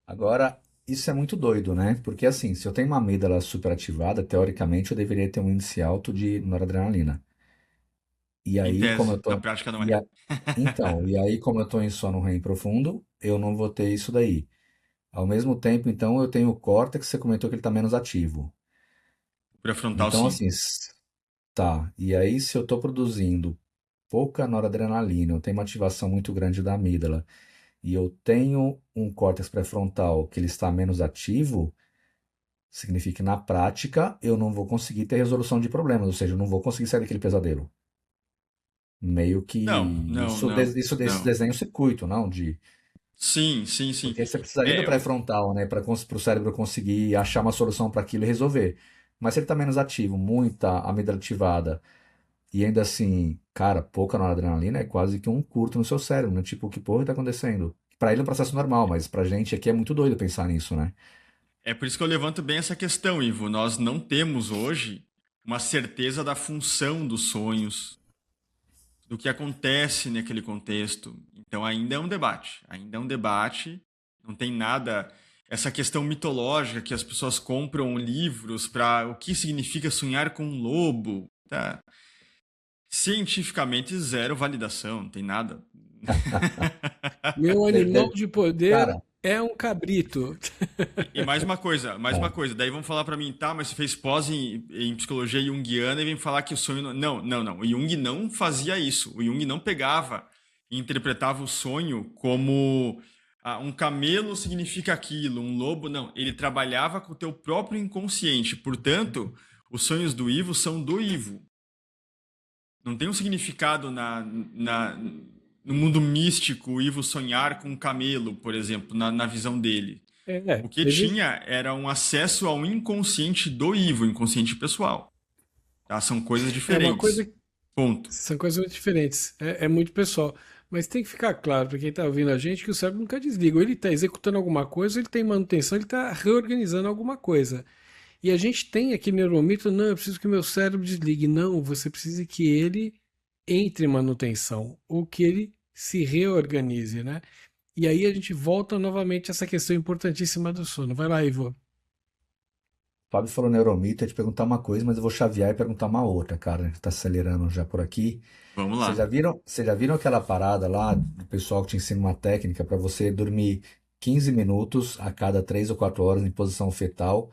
Agora, isso é muito doido, né? Porque assim, se eu tenho uma amígdala superativada, teoricamente eu deveria ter um índice alto de noradrenalina. E Em aí, como tese, eu na tô. prática não E é. a- Então, e aí, como eu tô em sono REM profundo, eu não vou ter isso daí. Ao mesmo tempo, então, eu tenho o córtex, você comentou que ele tá menos ativo. O pré-frontal, Então, sim. assim, tá. E aí, se eu tô produzindo pouca noradrenalina, eu tenho uma ativação muito grande da amígdala, e eu tenho um córtex pré-frontal que ele está menos ativo, significa que na prática eu não vou conseguir ter resolução de problemas, ou seja, eu não vou conseguir sair daquele pesadelo. Meio que Não, não, não, isso não. desenha um circuito, não? Sim, sim, sim. Porque você precisaria do É, pré-frontal, né, para o cérebro conseguir achar uma solução para aquilo e resolver. Mas se ele está menos ativo, muita amígdala ativada, e ainda assim, cara, pouca noradrenalina é quase que um curto no seu cérebro, né? Tipo, que porra está acontecendo? Para ele é um processo normal, mas pra gente aqui é muito doido pensar nisso, né? é por isso que eu levanto bem essa questão, Ivo. Nós não temos hoje uma certeza da função dos sonhos, do que acontece naquele contexto. Então ainda é um debate. Ainda é um debate. Não tem nada. Essa questão mitológica que as pessoas compram livros para o que significa sonhar com um lobo. Tá? Cientificamente, zero validação, não tem nada. Meu animal Deve- de poder Cara, é um cabrito. E mais uma é, coisa. Daí vão falar pra mim, tá, mas você fez pós em psicologia junguiana e vem falar que o sonho. Não. O Jung não fazia isso. O Jung não pegava e interpretava o sonho como um camelo significa aquilo, um lobo. Não. Ele trabalhava com o teu próprio inconsciente. Portanto, os sonhos do Ivo são do Ivo. Não tem um significado no mundo místico, o Ivo sonhar com um camelo, por exemplo, na visão dele. O que Existe, tinha era um acesso ao inconsciente do Ivo, inconsciente pessoal. Tá? São coisas é uma coisa, diferentes. Ponto. são coisas muito diferentes. É muito pessoal. Mas tem que ficar claro para quem está ouvindo a gente que o cérebro nunca desliga. Ou ele está executando alguma coisa, ou ele tem manutenção, ele está reorganizando alguma coisa. E a gente tem aquele neuromito, não, eu preciso que o meu cérebro desligue. Não, você precisa que ele entre em manutenção, ou que ele se reorganize, né? E aí a gente volta novamente a essa questão importantíssima do sono. Vai lá, Ivo. o Fábio falou neuromito, eu ia te perguntar uma coisa, mas eu vou chavear e perguntar uma outra, cara. A gente tá acelerando já por aqui. Vamos lá. Vocês já viram aquela parada lá do pessoal que te ensina uma técnica para você dormir 15 minutos a cada 3 ou 4 horas em posição fetal,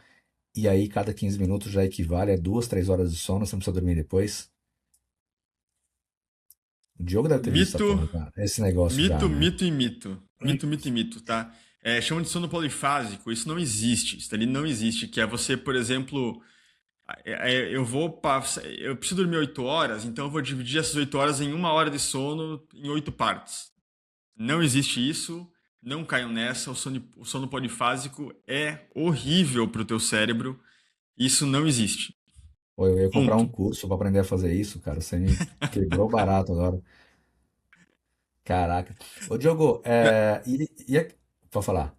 e aí cada 15 minutos já equivale a 2, 3 horas de sono, você não precisa dormir depois? O Diogo deve ter visto essa Mito, porra, cara. Esse negócio já, né? mito e mito. Mito e mito, tá? Chamam de sono polifásico. Isso não existe. Isso ali não existe. Que é você, por exemplo, eu preciso dormir 8 horas, então eu vou dividir essas 8 horas em 1 hora de sono em 8 partes. Não existe isso. não caiam nessa. O sono polifásico é horrível para o teu cérebro. Isso não existe. Pô, eu ia comprar um Ponto. curso para aprender a fazer isso, cara. Você me quebrou barato agora. Caraca. Ô, Diogo, pode falar.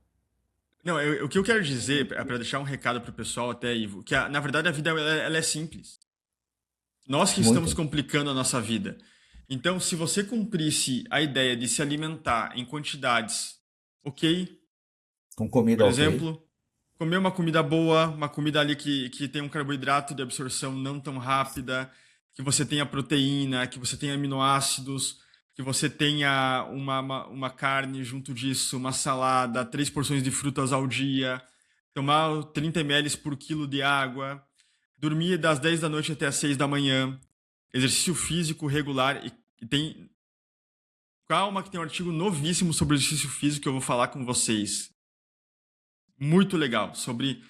Não, o que eu quero dizer, para deixar um recado para o pessoal até, Ivo, que na verdade a vida ela é simples. Nós que estamos Muito. complicando a nossa vida. Então, se você cumprisse a ideia de se alimentar em quantidades, ok? Com comida Por ok. exemplo, comer uma comida boa, uma comida ali que tem um carboidrato de absorção não tão rápida, que você tenha proteína, que você tenha aminoácidos, que você tenha uma carne junto disso, uma salada, 3 porções de frutas ao dia, tomar 30 ml por quilo de água, dormir das 10 da noite até as 6 da manhã, exercício físico regular e tem. Calma, que tem um artigo novíssimo sobre exercício físico que eu vou falar com vocês. Muito legal, sobre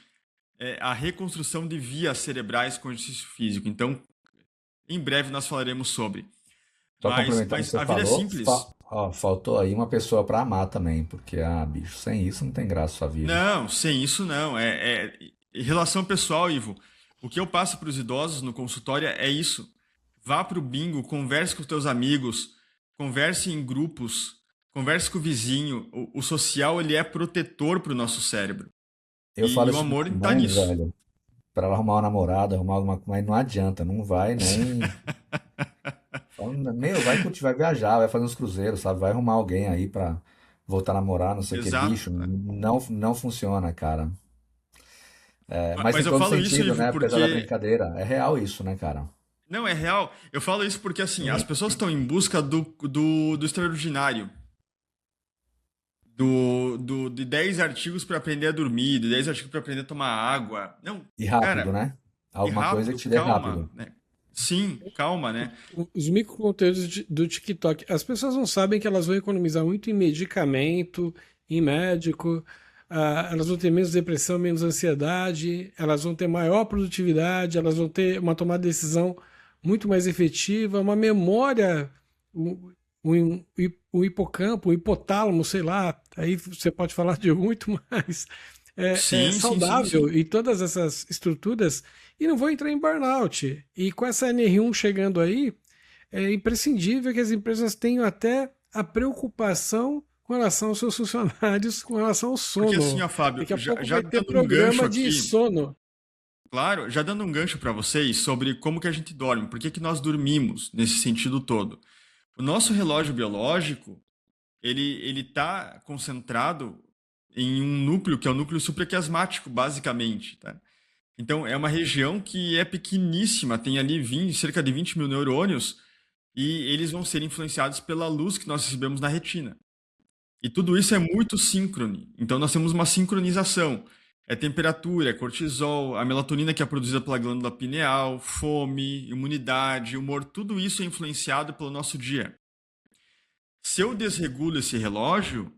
a reconstrução de vias cerebrais com exercício físico. Então, em breve nós falaremos sobre. Só Mas, complementando o que mas você a vida é falou, simples. ó, faltou aí uma pessoa para amar também, porque, bicho, sem isso não tem graça a sua vida. Não, sem isso não. Em relação pessoal, Ivo, o que eu passo para os idosos no consultório é isso. Vá para o bingo, converse com os teus amigos, converse em grupos, converse com o vizinho. O social ele é protetor para o nosso cérebro. Eu E falo o isso pra amor minha está mãe, nisso. velho, para ela arrumar uma namorada, arrumar alguma coisa, mas não adianta, não vai nem. Meu, vai viajar, vai fazer uns cruzeiros, sabe? Vai arrumar alguém aí pra voltar a namorar, não sei o que, Exato. bicho. Não funciona, cara. É, mas Mas em eu todo falo isso, sentido, Ivo, né? Apesar da porque. brincadeira. É real isso, né, cara? Não, é real. Eu falo isso porque, assim, as pessoas estão em busca do extraordinário. De 10 artigos para aprender a dormir, de 10 artigos para aprender a tomar água. Não, E rápido, cara, né? e Alguma coisa que rápido, te dê calma, rápido. né? Sim, calma, né? Os microconteúdos do TikTok, as pessoas não sabem que elas vão economizar muito em medicamento, em médico, elas vão ter menos depressão, menos ansiedade, elas vão ter maior produtividade, elas vão ter uma tomada de decisão muito mais efetiva, uma memória, o hipocampo, o hipotálamo, sei lá, aí você pode falar de muito mais Sim, sim, sim, saudável sim. e todas essas estruturas e não vão entrar em burnout. E com essa NR1 chegando aí, é imprescindível que as empresas tenham até a preocupação com relação aos seus funcionários, com relação ao Porque assim, sono. ó, Fábio, Daqui a pouco já vai ter dando um gancho programa de aqui, sono. claro, já dando um gancho para vocês sobre como que a gente dorme, por que que nós dormimos nesse sentido todo. O nosso relógio biológico, ele tá concentrado em um núcleo que é o núcleo supraquiasmático, basicamente, tá? Então, é uma região que é pequeníssima, tem ali cerca de 20 mil neurônios, e eles vão ser influenciados pela luz que nós recebemos na retina. E tudo isso é muito síncrone. Então, nós temos uma sincronização. É temperatura, é cortisol, a melatonina que é produzida pela glândula pineal, fome, imunidade, humor, tudo isso é influenciado pelo nosso dia. Se eu desregulo esse relógio,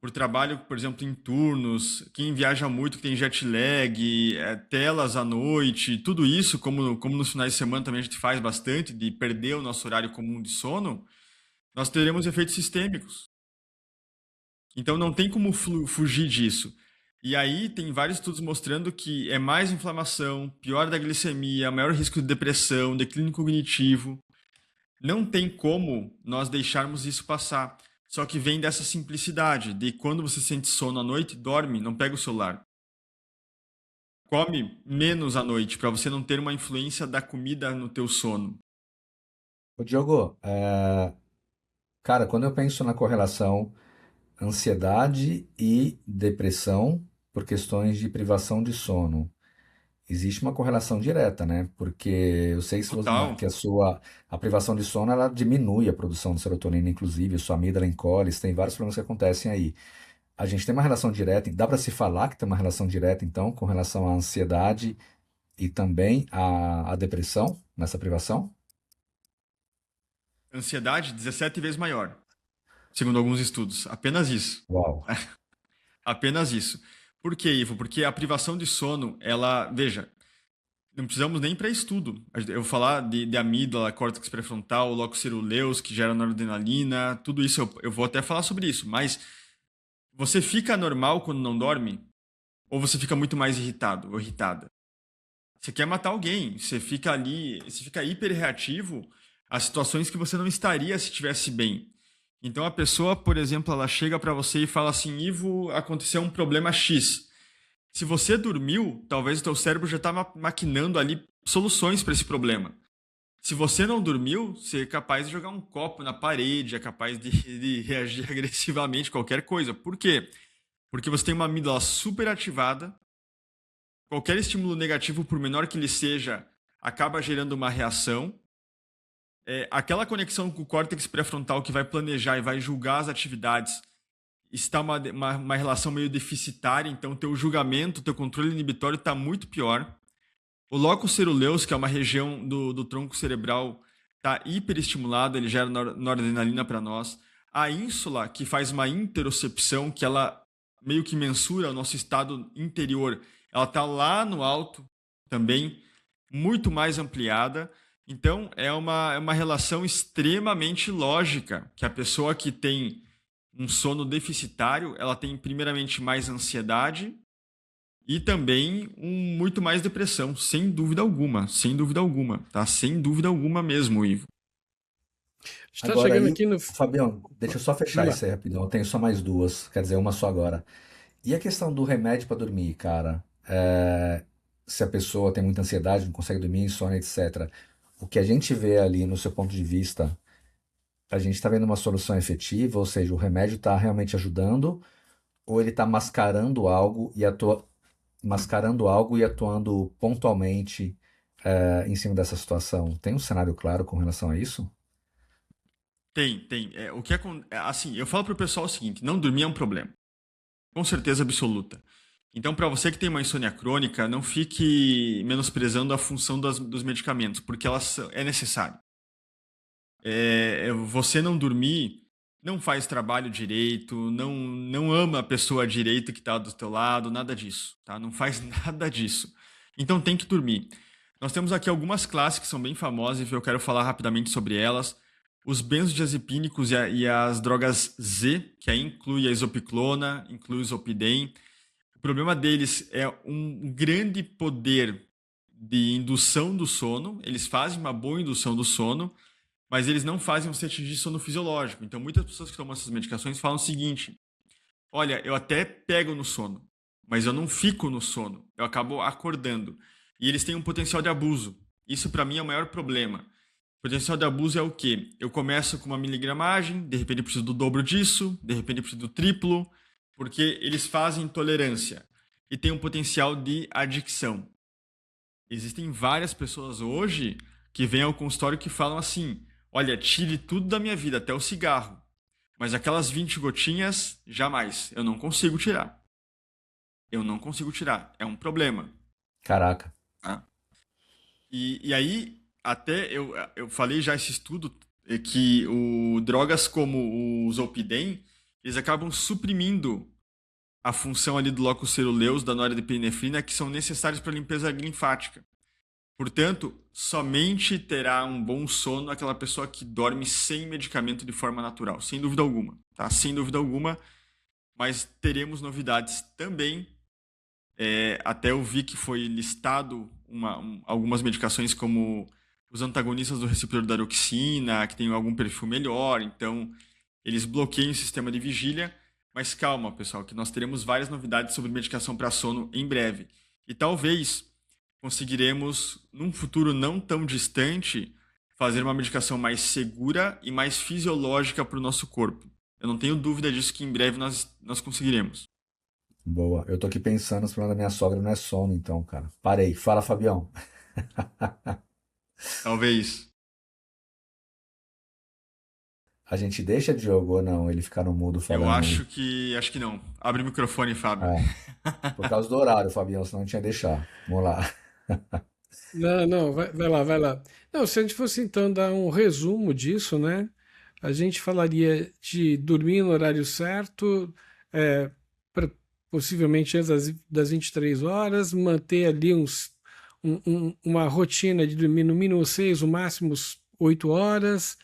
por trabalho, por exemplo, em turnos, quem viaja muito, que tem jet lag, telas à noite, tudo isso, como nos finais de semana também a gente faz bastante, de perder o nosso horário comum de sono, nós teremos efeitos sistêmicos. Então não tem como fugir disso. E aí tem vários estudos mostrando que é mais inflamação, pior da glicemia, maior risco de depressão, declínio cognitivo. Não tem como nós deixarmos isso passar. Só que vem dessa simplicidade, de quando você sente sono à noite, dorme, não pega o celular. Come menos à noite, para você não ter uma influência da comida no teu sono. Ô, Diogo, cara, quando eu penso na correlação ansiedade e depressão por questões de privação de sono, existe uma correlação direta, né? Porque eu sei Total. que a privação de sono ela diminui a produção de serotonina, inclusive, a sua amígdala encolhe, tem vários problemas que acontecem aí. A gente tem uma relação direta, dá para se falar que tem uma relação direta, então, com relação à ansiedade e também à depressão nessa privação? Ansiedade 17 vezes maior, segundo alguns estudos. Apenas isso. Uau. Apenas isso. Por quê, Ivo? Porque a privação de sono, ela, veja, não precisamos nem para estudo. Eu vou falar de amígdala, córtex pré-frontal, locus ceruleus, que gera noradrenalina, tudo isso eu vou até falar sobre isso, mas Você fica normal quando não dorme? Ou você fica muito mais irritado ou irritada? Você quer matar alguém, você fica ali, você fica hiperreativo a situações que você não estaria se estivesse bem. Então a pessoa, por exemplo, ela chega para você e fala assim: Ivo, aconteceu um problema X. Se você dormiu, talvez o teu cérebro já está maquinando ali soluções para esse problema. Se você não dormiu, você é capaz de jogar um copo na parede, é capaz de reagir agressivamente a qualquer coisa. Por quê? Porque você tem uma amígdala super ativada. Qualquer estímulo negativo, por menor que ele seja, acaba gerando uma reação. Aquela conexão com o córtex pré-frontal que vai planejar e vai julgar as atividades está uma relação meio deficitária, então teu julgamento, teu controle inibitório está muito pior. O locus ceruleus, que é uma região do tronco cerebral, está hiperestimulado, ele gera noradrenalina para nós. A ínsula, que faz uma interocepção, que ela meio que mensura o nosso estado interior, ela está lá no alto também, muito mais ampliada. Então, é uma relação extremamente lógica, que a pessoa que tem um sono deficitário, ela tem primeiramente mais ansiedade e também muito mais depressão, sem dúvida alguma, tá? Sem dúvida alguma mesmo, Ivo. Está Agora chegando aí, aqui no. Fabião, deixa eu só Vai fechar lá. isso aí rapidão. Eu tenho só mais duas, quer dizer, uma só agora. E a questão do remédio para dormir, cara? Se a pessoa tem muita ansiedade, não consegue dormir, insônia, etc. O que a gente vê ali no seu ponto de vista, a gente está vendo uma solução efetiva, ou seja, o remédio está realmente ajudando, ou ele está mascarando algo e atuando pontualmente, em cima dessa situação? Tem um cenário claro com relação a isso? Tem. Assim, eu falo pro pessoal o seguinte: não dormir é um problema, com certeza absoluta. Então, para você que tem uma insônia crônica, não fique menosprezando a função dos medicamentos, porque é necessário. Você não dormir não faz trabalho direito, não ama a pessoa direito que está do teu lado, nada disso, tá? Não faz nada disso. Então tem que dormir. Nós temos aqui algumas classes que são bem famosas e eu quero falar rapidamente sobre elas. Os benzodiazepínicos e as drogas Z, que aí inclui a isopiclona, inclui o zolpidem. O problema deles é um grande poder de indução do sono. Eles fazem uma boa indução do sono, mas eles não fazem você atingir sono fisiológico. Então, muitas pessoas que tomam essas medicações falam o seguinte: olha, eu até pego no sono, mas eu não fico no sono, eu acabo acordando. E eles têm um potencial de abuso. Isso, para mim, é o maior problema. O potencial de abuso é o quê? Eu começo com uma miligramagem, de repente eu preciso do dobro disso, de repente eu preciso do triplo, porque eles fazem tolerância e tem um potencial de adicção. Existem várias pessoas hoje que vêm ao consultório que falam assim: olha, tire tudo da minha vida, até o cigarro. Mas aquelas 20 gotinhas, jamais. Eu não consigo tirar. Eu não consigo tirar. É um problema. Caraca. Tá? E aí, até eu falei já esse estudo que drogas como o Zolpidem, eles acabam suprimindo a função ali do locus ceruleus, da noradipinefrina, que são necessários para a limpeza linfática. Portanto, somente terá um bom sono aquela pessoa que dorme sem medicamento de forma natural, sem dúvida alguma, tá? Sem dúvida alguma, mas teremos novidades também. Até eu vi que foi listado algumas medicações como os antagonistas do receptor da oroxina, que tem algum perfil melhor, então eles bloqueiam o sistema de vigília. Mas calma, pessoal, que nós teremos várias novidades sobre medicação para sono em breve. E talvez conseguiremos, num futuro não tão distante, fazer uma medicação mais segura e mais fisiológica para o nosso corpo. Eu não tenho dúvida disso, que em breve nós conseguiremos. Boa. Eu tô aqui pensando, se o problema da minha sogra não é sono, então, cara. Parei. Fala, Fabião. Talvez. A gente deixa Diogo ou não? Ele ficar no mudo Eu falando aí. acho que não. Abre o microfone, Fábio. É, por causa do horário, Fabião, senão a gente ia deixar. Vamos lá. Não, não, vai lá, vai lá. Não, se a gente fosse então dar um resumo disso, né? A gente falaria de dormir no horário certo, é, possivelmente antes das 23 horas, manter ali uma rotina de dormir no mínimo 6, no máximo 8 horas,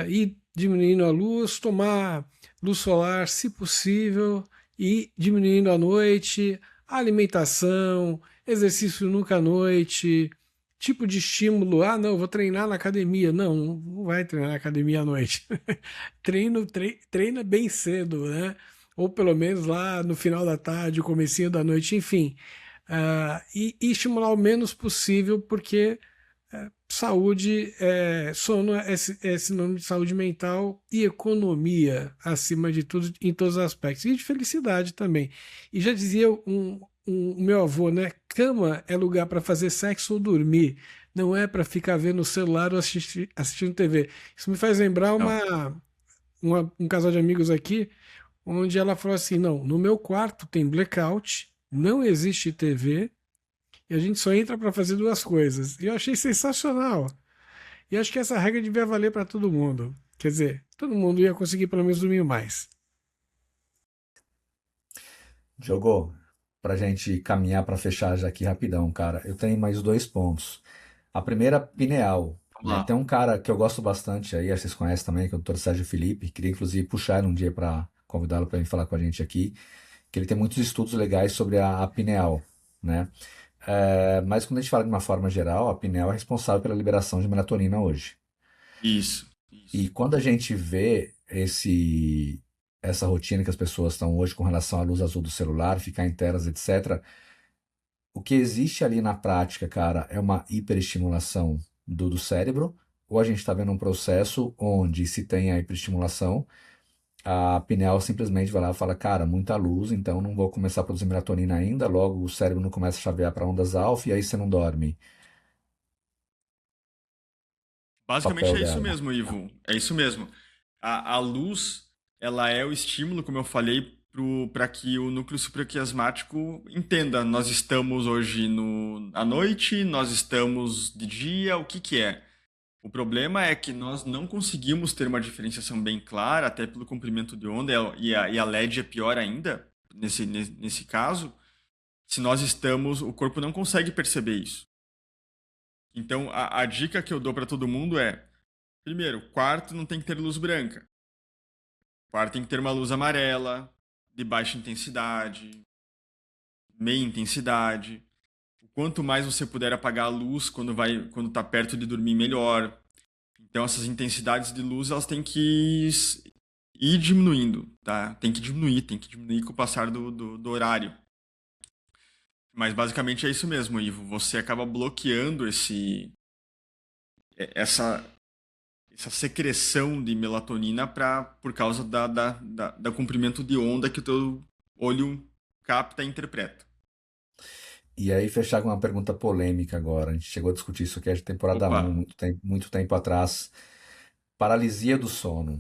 ir diminuindo a luz, tomar luz solar, se possível, e diminuindo à noite, alimentação, exercício nunca à noite, tipo de estímulo, ah, não, vou treinar na academia. Não, não vai treinar na academia à noite. Treina bem cedo, né? Ou pelo menos lá no final da tarde, comecinho da noite, enfim. E estimular o menos possível, porque saúde, sono é sinônimo de saúde mental e economia, acima de tudo, em todos os aspectos. E de felicidade também. E já dizia meu avô, né? Cama é lugar para fazer sexo ou dormir. Não é para ficar vendo o celular ou assistindo TV. Isso me faz lembrar Não. um casal de amigos aqui, onde ela falou assim: não, no meu quarto tem blackout, não existe TV, e a gente só entra para fazer duas coisas. E eu achei sensacional. E acho que essa regra devia valer para todo mundo. Quer dizer, todo mundo ia conseguir pelo menos dormir mais. Diogo, pra gente caminhar para fechar já aqui rapidão, cara, eu tenho mais dois pontos. A primeira, pineal, Vamos né? lá. Tem um cara que eu gosto bastante aí, acho que vocês conhecem também, que é o Dr. Sérgio Felipe. Queria inclusive puxar ele um dia para convidá-lo para vir falar com a gente aqui, que ele tem muitos estudos legais sobre a pineal, né? Mas quando a gente fala de uma forma geral, a pineal é responsável pela liberação de melatonina hoje. Isso, E isso. quando a gente vê essa rotina que as pessoas estão hoje com relação à luz azul do celular, ficar em telas, etc., o que existe ali na prática, cara, é uma hiperestimulação do cérebro, ou a gente está vendo um processo onde se tem a hiperestimulação, a pineal simplesmente vai lá e fala, cara, muita luz, então não vou começar a produzir melatonina ainda, logo o cérebro não começa a chavear para ondas alfa e aí você não dorme. O Basicamente papel é isso dela. mesmo, Ivo. É isso mesmo. A luz, ela é o estímulo, como eu falei, para que o núcleo supraquiasmático entenda. Nós estamos hoje à noite, nós estamos de dia, o que que é? O problema é que nós não conseguimos ter uma diferenciação bem clara, até pelo comprimento de onda, e a LED é pior ainda, nesse caso, se nós estamos, o corpo não consegue perceber isso. Então, a dica que eu dou para todo mundo é: primeiro, quarto não tem que ter luz branca. Quarto tem que ter uma luz amarela, de baixa intensidade, meia intensidade. Quanto mais você puder apagar a luz quando está perto de dormir, melhor. Então, essas intensidades de luz elas têm que ir diminuindo, tá? Tem que diminuir com o passar do horário. Mas basicamente é isso mesmo, Ivo. Você acaba bloqueando essa secreção de melatonina por causa da comprimento de onda que o teu olho capta e interpreta. E aí, fechar com uma pergunta polêmica agora. A gente chegou a discutir isso aqui de temporada Opa! 1, muito tempo atrás. Paralisia do sono.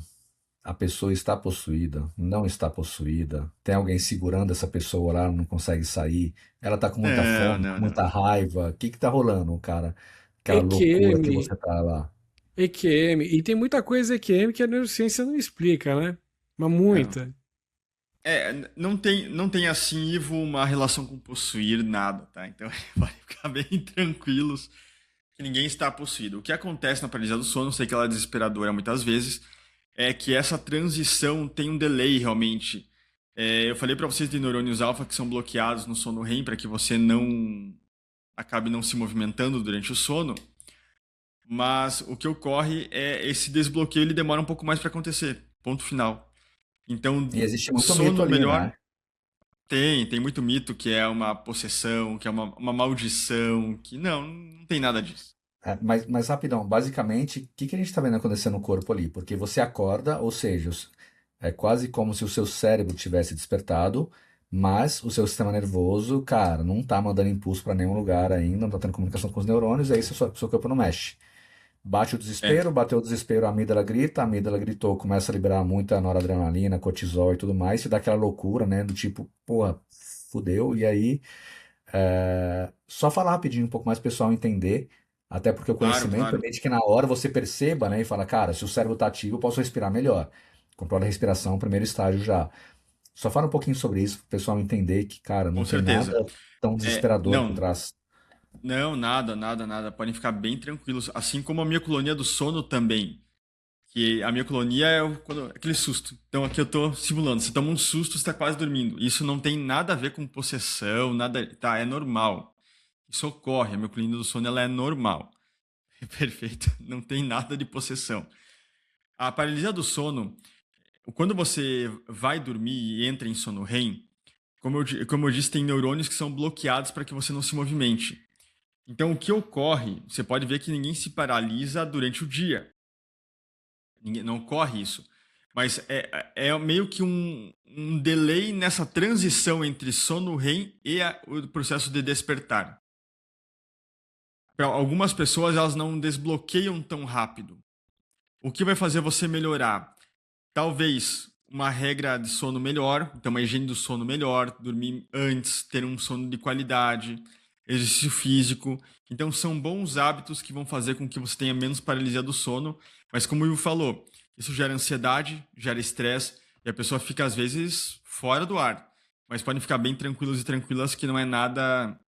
A pessoa está possuída, não está possuída, tem alguém segurando essa pessoa lá, ela não consegue sair, ela está com muita Não, fome, não, com não. muita raiva. O que está rolando, cara? Aquela loucura EQM, que você tá lá. EQM, e tem muita coisa EQM que a neurociência não explica, né? Mas Não. muita. Não tem assim, Ivo, uma relação com possuir nada, tá? Então, pode ficar bem tranquilos que ninguém está possuído. O que acontece na paralisia do sono, sei que ela é desesperadora muitas vezes, é que essa transição tem um delay realmente. Eu falei para vocês de neurônios alfa que são bloqueados no sono REM para que você não acabe não se movimentando durante o sono, mas o que ocorre é esse desbloqueio ele demora um pouco mais para acontecer. Ponto final. Então, E existe muito mito sono ali, melhor né? tem muito mito que é uma possessão, que é uma maldição, que não tem nada disso. Mas rapidão, basicamente, o que a gente está vendo acontecer no corpo ali? Porque você acorda, ou seja, é quase como se o seu cérebro tivesse despertado, mas o seu sistema nervoso, cara, não tá mandando impulso para nenhum lugar ainda, não tá tendo comunicação com os neurônios, aí seu corpo não mexe. Bate o É, desespero, bateu o desespero, a amígdala gritou, começa a liberar muita noradrenalina, cortisol e tudo mais, e dá aquela loucura, né? Do tipo, porra, fudeu, e aí. Só falar rapidinho um pouco mais pro pessoal entender, até porque o claro, conhecimento claro. permite que na hora você perceba, né? E fala, cara, se o cérebro tá ativo, eu posso respirar melhor. Controle a respiração, primeiro estágio já. Só fala um pouquinho sobre isso, pro pessoal entender que, cara, não Com tem certeza. nada tão desesperador por Não, trás. não, nada, nada, nada. Podem ficar bem tranquilos. Assim como a minha colonia do sono também. Que a mioclonia é aquele susto. Então aqui eu tô simulando. Você toma um susto, você tá quase dormindo. Isso não tem nada a ver com possessão, nada. Tá, é normal. Isso ocorre. A mioclonia do sono ela é normal. Perfeito. Não tem nada de possessão. A paralisia do sono, quando você vai dormir e entra em sono REM, como eu disse, tem neurônios que são bloqueados para que você não se movimente. Então, o que ocorre? Você pode ver que ninguém se paralisa durante o dia. Não ocorre isso. Mas é meio que um delay nessa transição entre sono REM e o processo de despertar. Para algumas pessoas, elas não desbloqueiam tão rápido. O que vai fazer você melhorar? Talvez uma regra de sono melhor, então uma higiene do sono melhor, dormir antes, ter um sono de qualidade, exercício físico. Então são bons hábitos que vão fazer com que você tenha menos paralisia do sono. Mas como o Ivo falou, isso gera ansiedade, gera estresse e a pessoa fica às vezes fora do ar. Mas podem ficar bem tranquilos e tranquilas que não é nada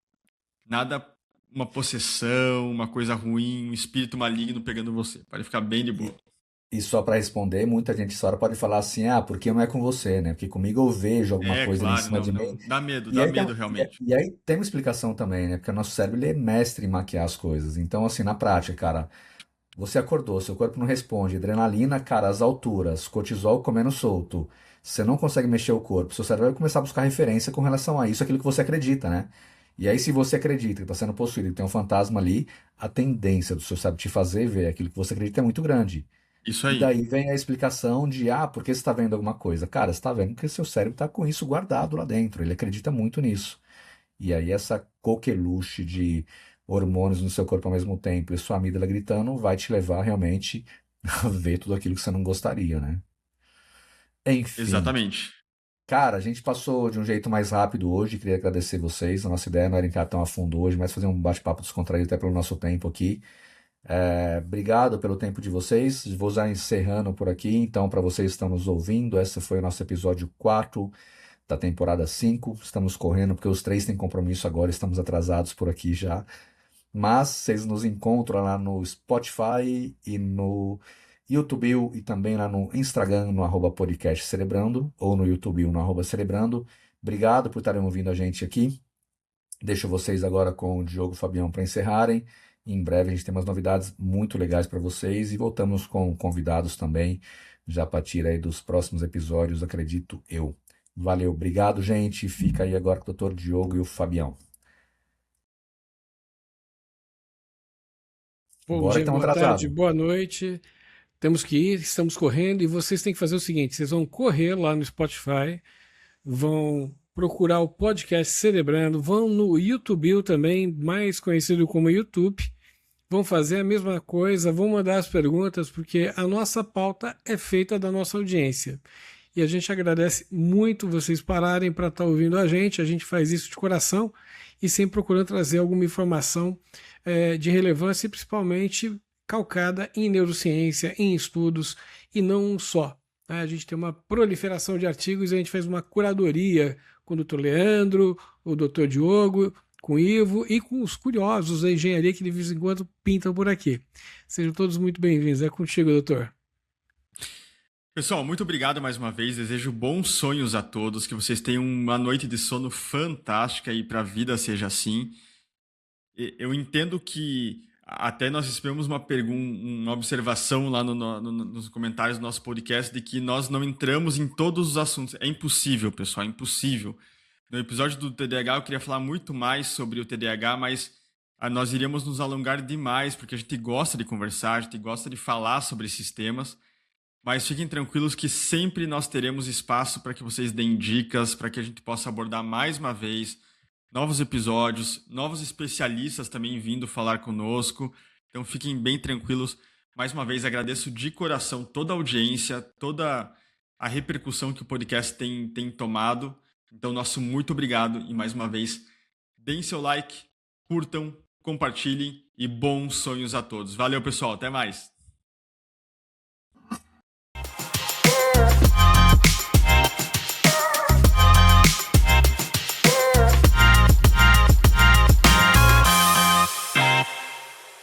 uma possessão, uma coisa ruim, um espírito maligno pegando você. Pode ficar bem de boa. E só para responder, muita gente só pode falar assim, ah, porque não é com você, né? Porque comigo eu vejo alguma É, coisa ali em claro, cima não, de não. mim. E Dá aí tem, medo realmente. e aí tem uma explicação também, né? Porque o nosso cérebro ele é mestre em maquiar as coisas. Então, assim, na prática, cara, você acordou, seu corpo não responde, adrenalina, cara, às alturas, cortisol comendo solto. Você não consegue mexer o corpo, seu cérebro vai começar a buscar referência com relação a isso, aquilo que você acredita, né? E aí, se você acredita que está sendo possuído, que tem um fantasma ali, a tendência do seu cérebro te fazer ver aquilo que você acredita é muito grande. Isso E aí. daí vem a explicação de, ah, por que você está vendo alguma coisa? Cara, você está vendo que seu cérebro está com isso guardado lá dentro, ele acredita muito nisso. E aí essa coqueluche de hormônios no seu corpo ao mesmo tempo e sua amígdala gritando vai te levar realmente a ver tudo aquilo que você não gostaria, né? Enfim, Exatamente. cara, a gente passou de um jeito mais rápido hoje, queria agradecer vocês. A nossa ideia não era entrar tão a fundo hoje, mas fazer um bate-papo descontraído até pelo nosso tempo aqui. Obrigado pelo tempo de vocês. Vou já encerrando por aqui. Então, para vocês que estão nos ouvindo, esse foi o nosso episódio 4 da temporada 5. Estamos correndo porque os três têm compromisso agora, estamos atrasados por aqui já. Mas vocês nos encontram lá no Spotify e no YouTube e também lá no Instagram, no @podcast Cerebrando, ou no YouTube no @Cerebrando. Obrigado por estarem ouvindo a gente aqui. Deixo vocês agora com o Diogo e o Fabião para encerrarem. Em breve a gente tem umas novidades muito legais para vocês e voltamos com convidados também, já a partir aí dos próximos episódios, acredito eu. Valeu, obrigado, gente. Fica aí agora com o Dr. Diogo e o Fabião. Bom Bora que dia, estamos boa tarde, atrasados. boa noite. Temos que ir, estamos correndo e vocês têm que fazer o seguinte: vocês vão correr lá no Spotify, vão procurar o podcast Cerebrando, vão no YouTube também, mais conhecido como YouTube, vão fazer a mesma coisa, vão mandar as perguntas, porque a nossa pauta é feita da nossa audiência. E a gente agradece muito vocês pararem para estar ouvindo a gente faz isso de coração e sempre procurando trazer alguma informação de relevância e principalmente calcada em neurociência, em estudos e não um só. Né? A gente tem uma proliferação de artigos e a gente faz uma curadoria com o doutor Leandro, o doutor Diogo, com o Ivo e com os curiosos da engenharia que de vez em quando pintam por aqui. Sejam todos muito bem-vindos. É contigo, doutor. Pessoal, muito obrigado mais uma vez. Desejo bons sonhos a todos, que vocês tenham uma noite de sono fantástica e para a vida seja assim. Eu entendo que até nós recebemos uma observação lá nos comentários do nosso podcast de que nós não entramos em todos os assuntos. É impossível, pessoal, é impossível. No episódio do TDAH eu queria falar muito mais sobre o TDAH, mas nós iríamos nos alongar demais, porque a gente gosta de conversar, a gente gosta de falar sobre esses temas. Mas fiquem tranquilos que sempre nós teremos espaço para que vocês deem dicas, para que a gente possa abordar mais uma vez novos episódios, novos especialistas também vindo falar conosco. Então fiquem bem tranquilos. Mais uma vez agradeço de coração toda a audiência, toda a repercussão que o podcast tem tomado. Então nosso muito obrigado e mais uma vez deem seu like, curtam, compartilhem e bons sonhos a todos. Valeu, pessoal. Até mais.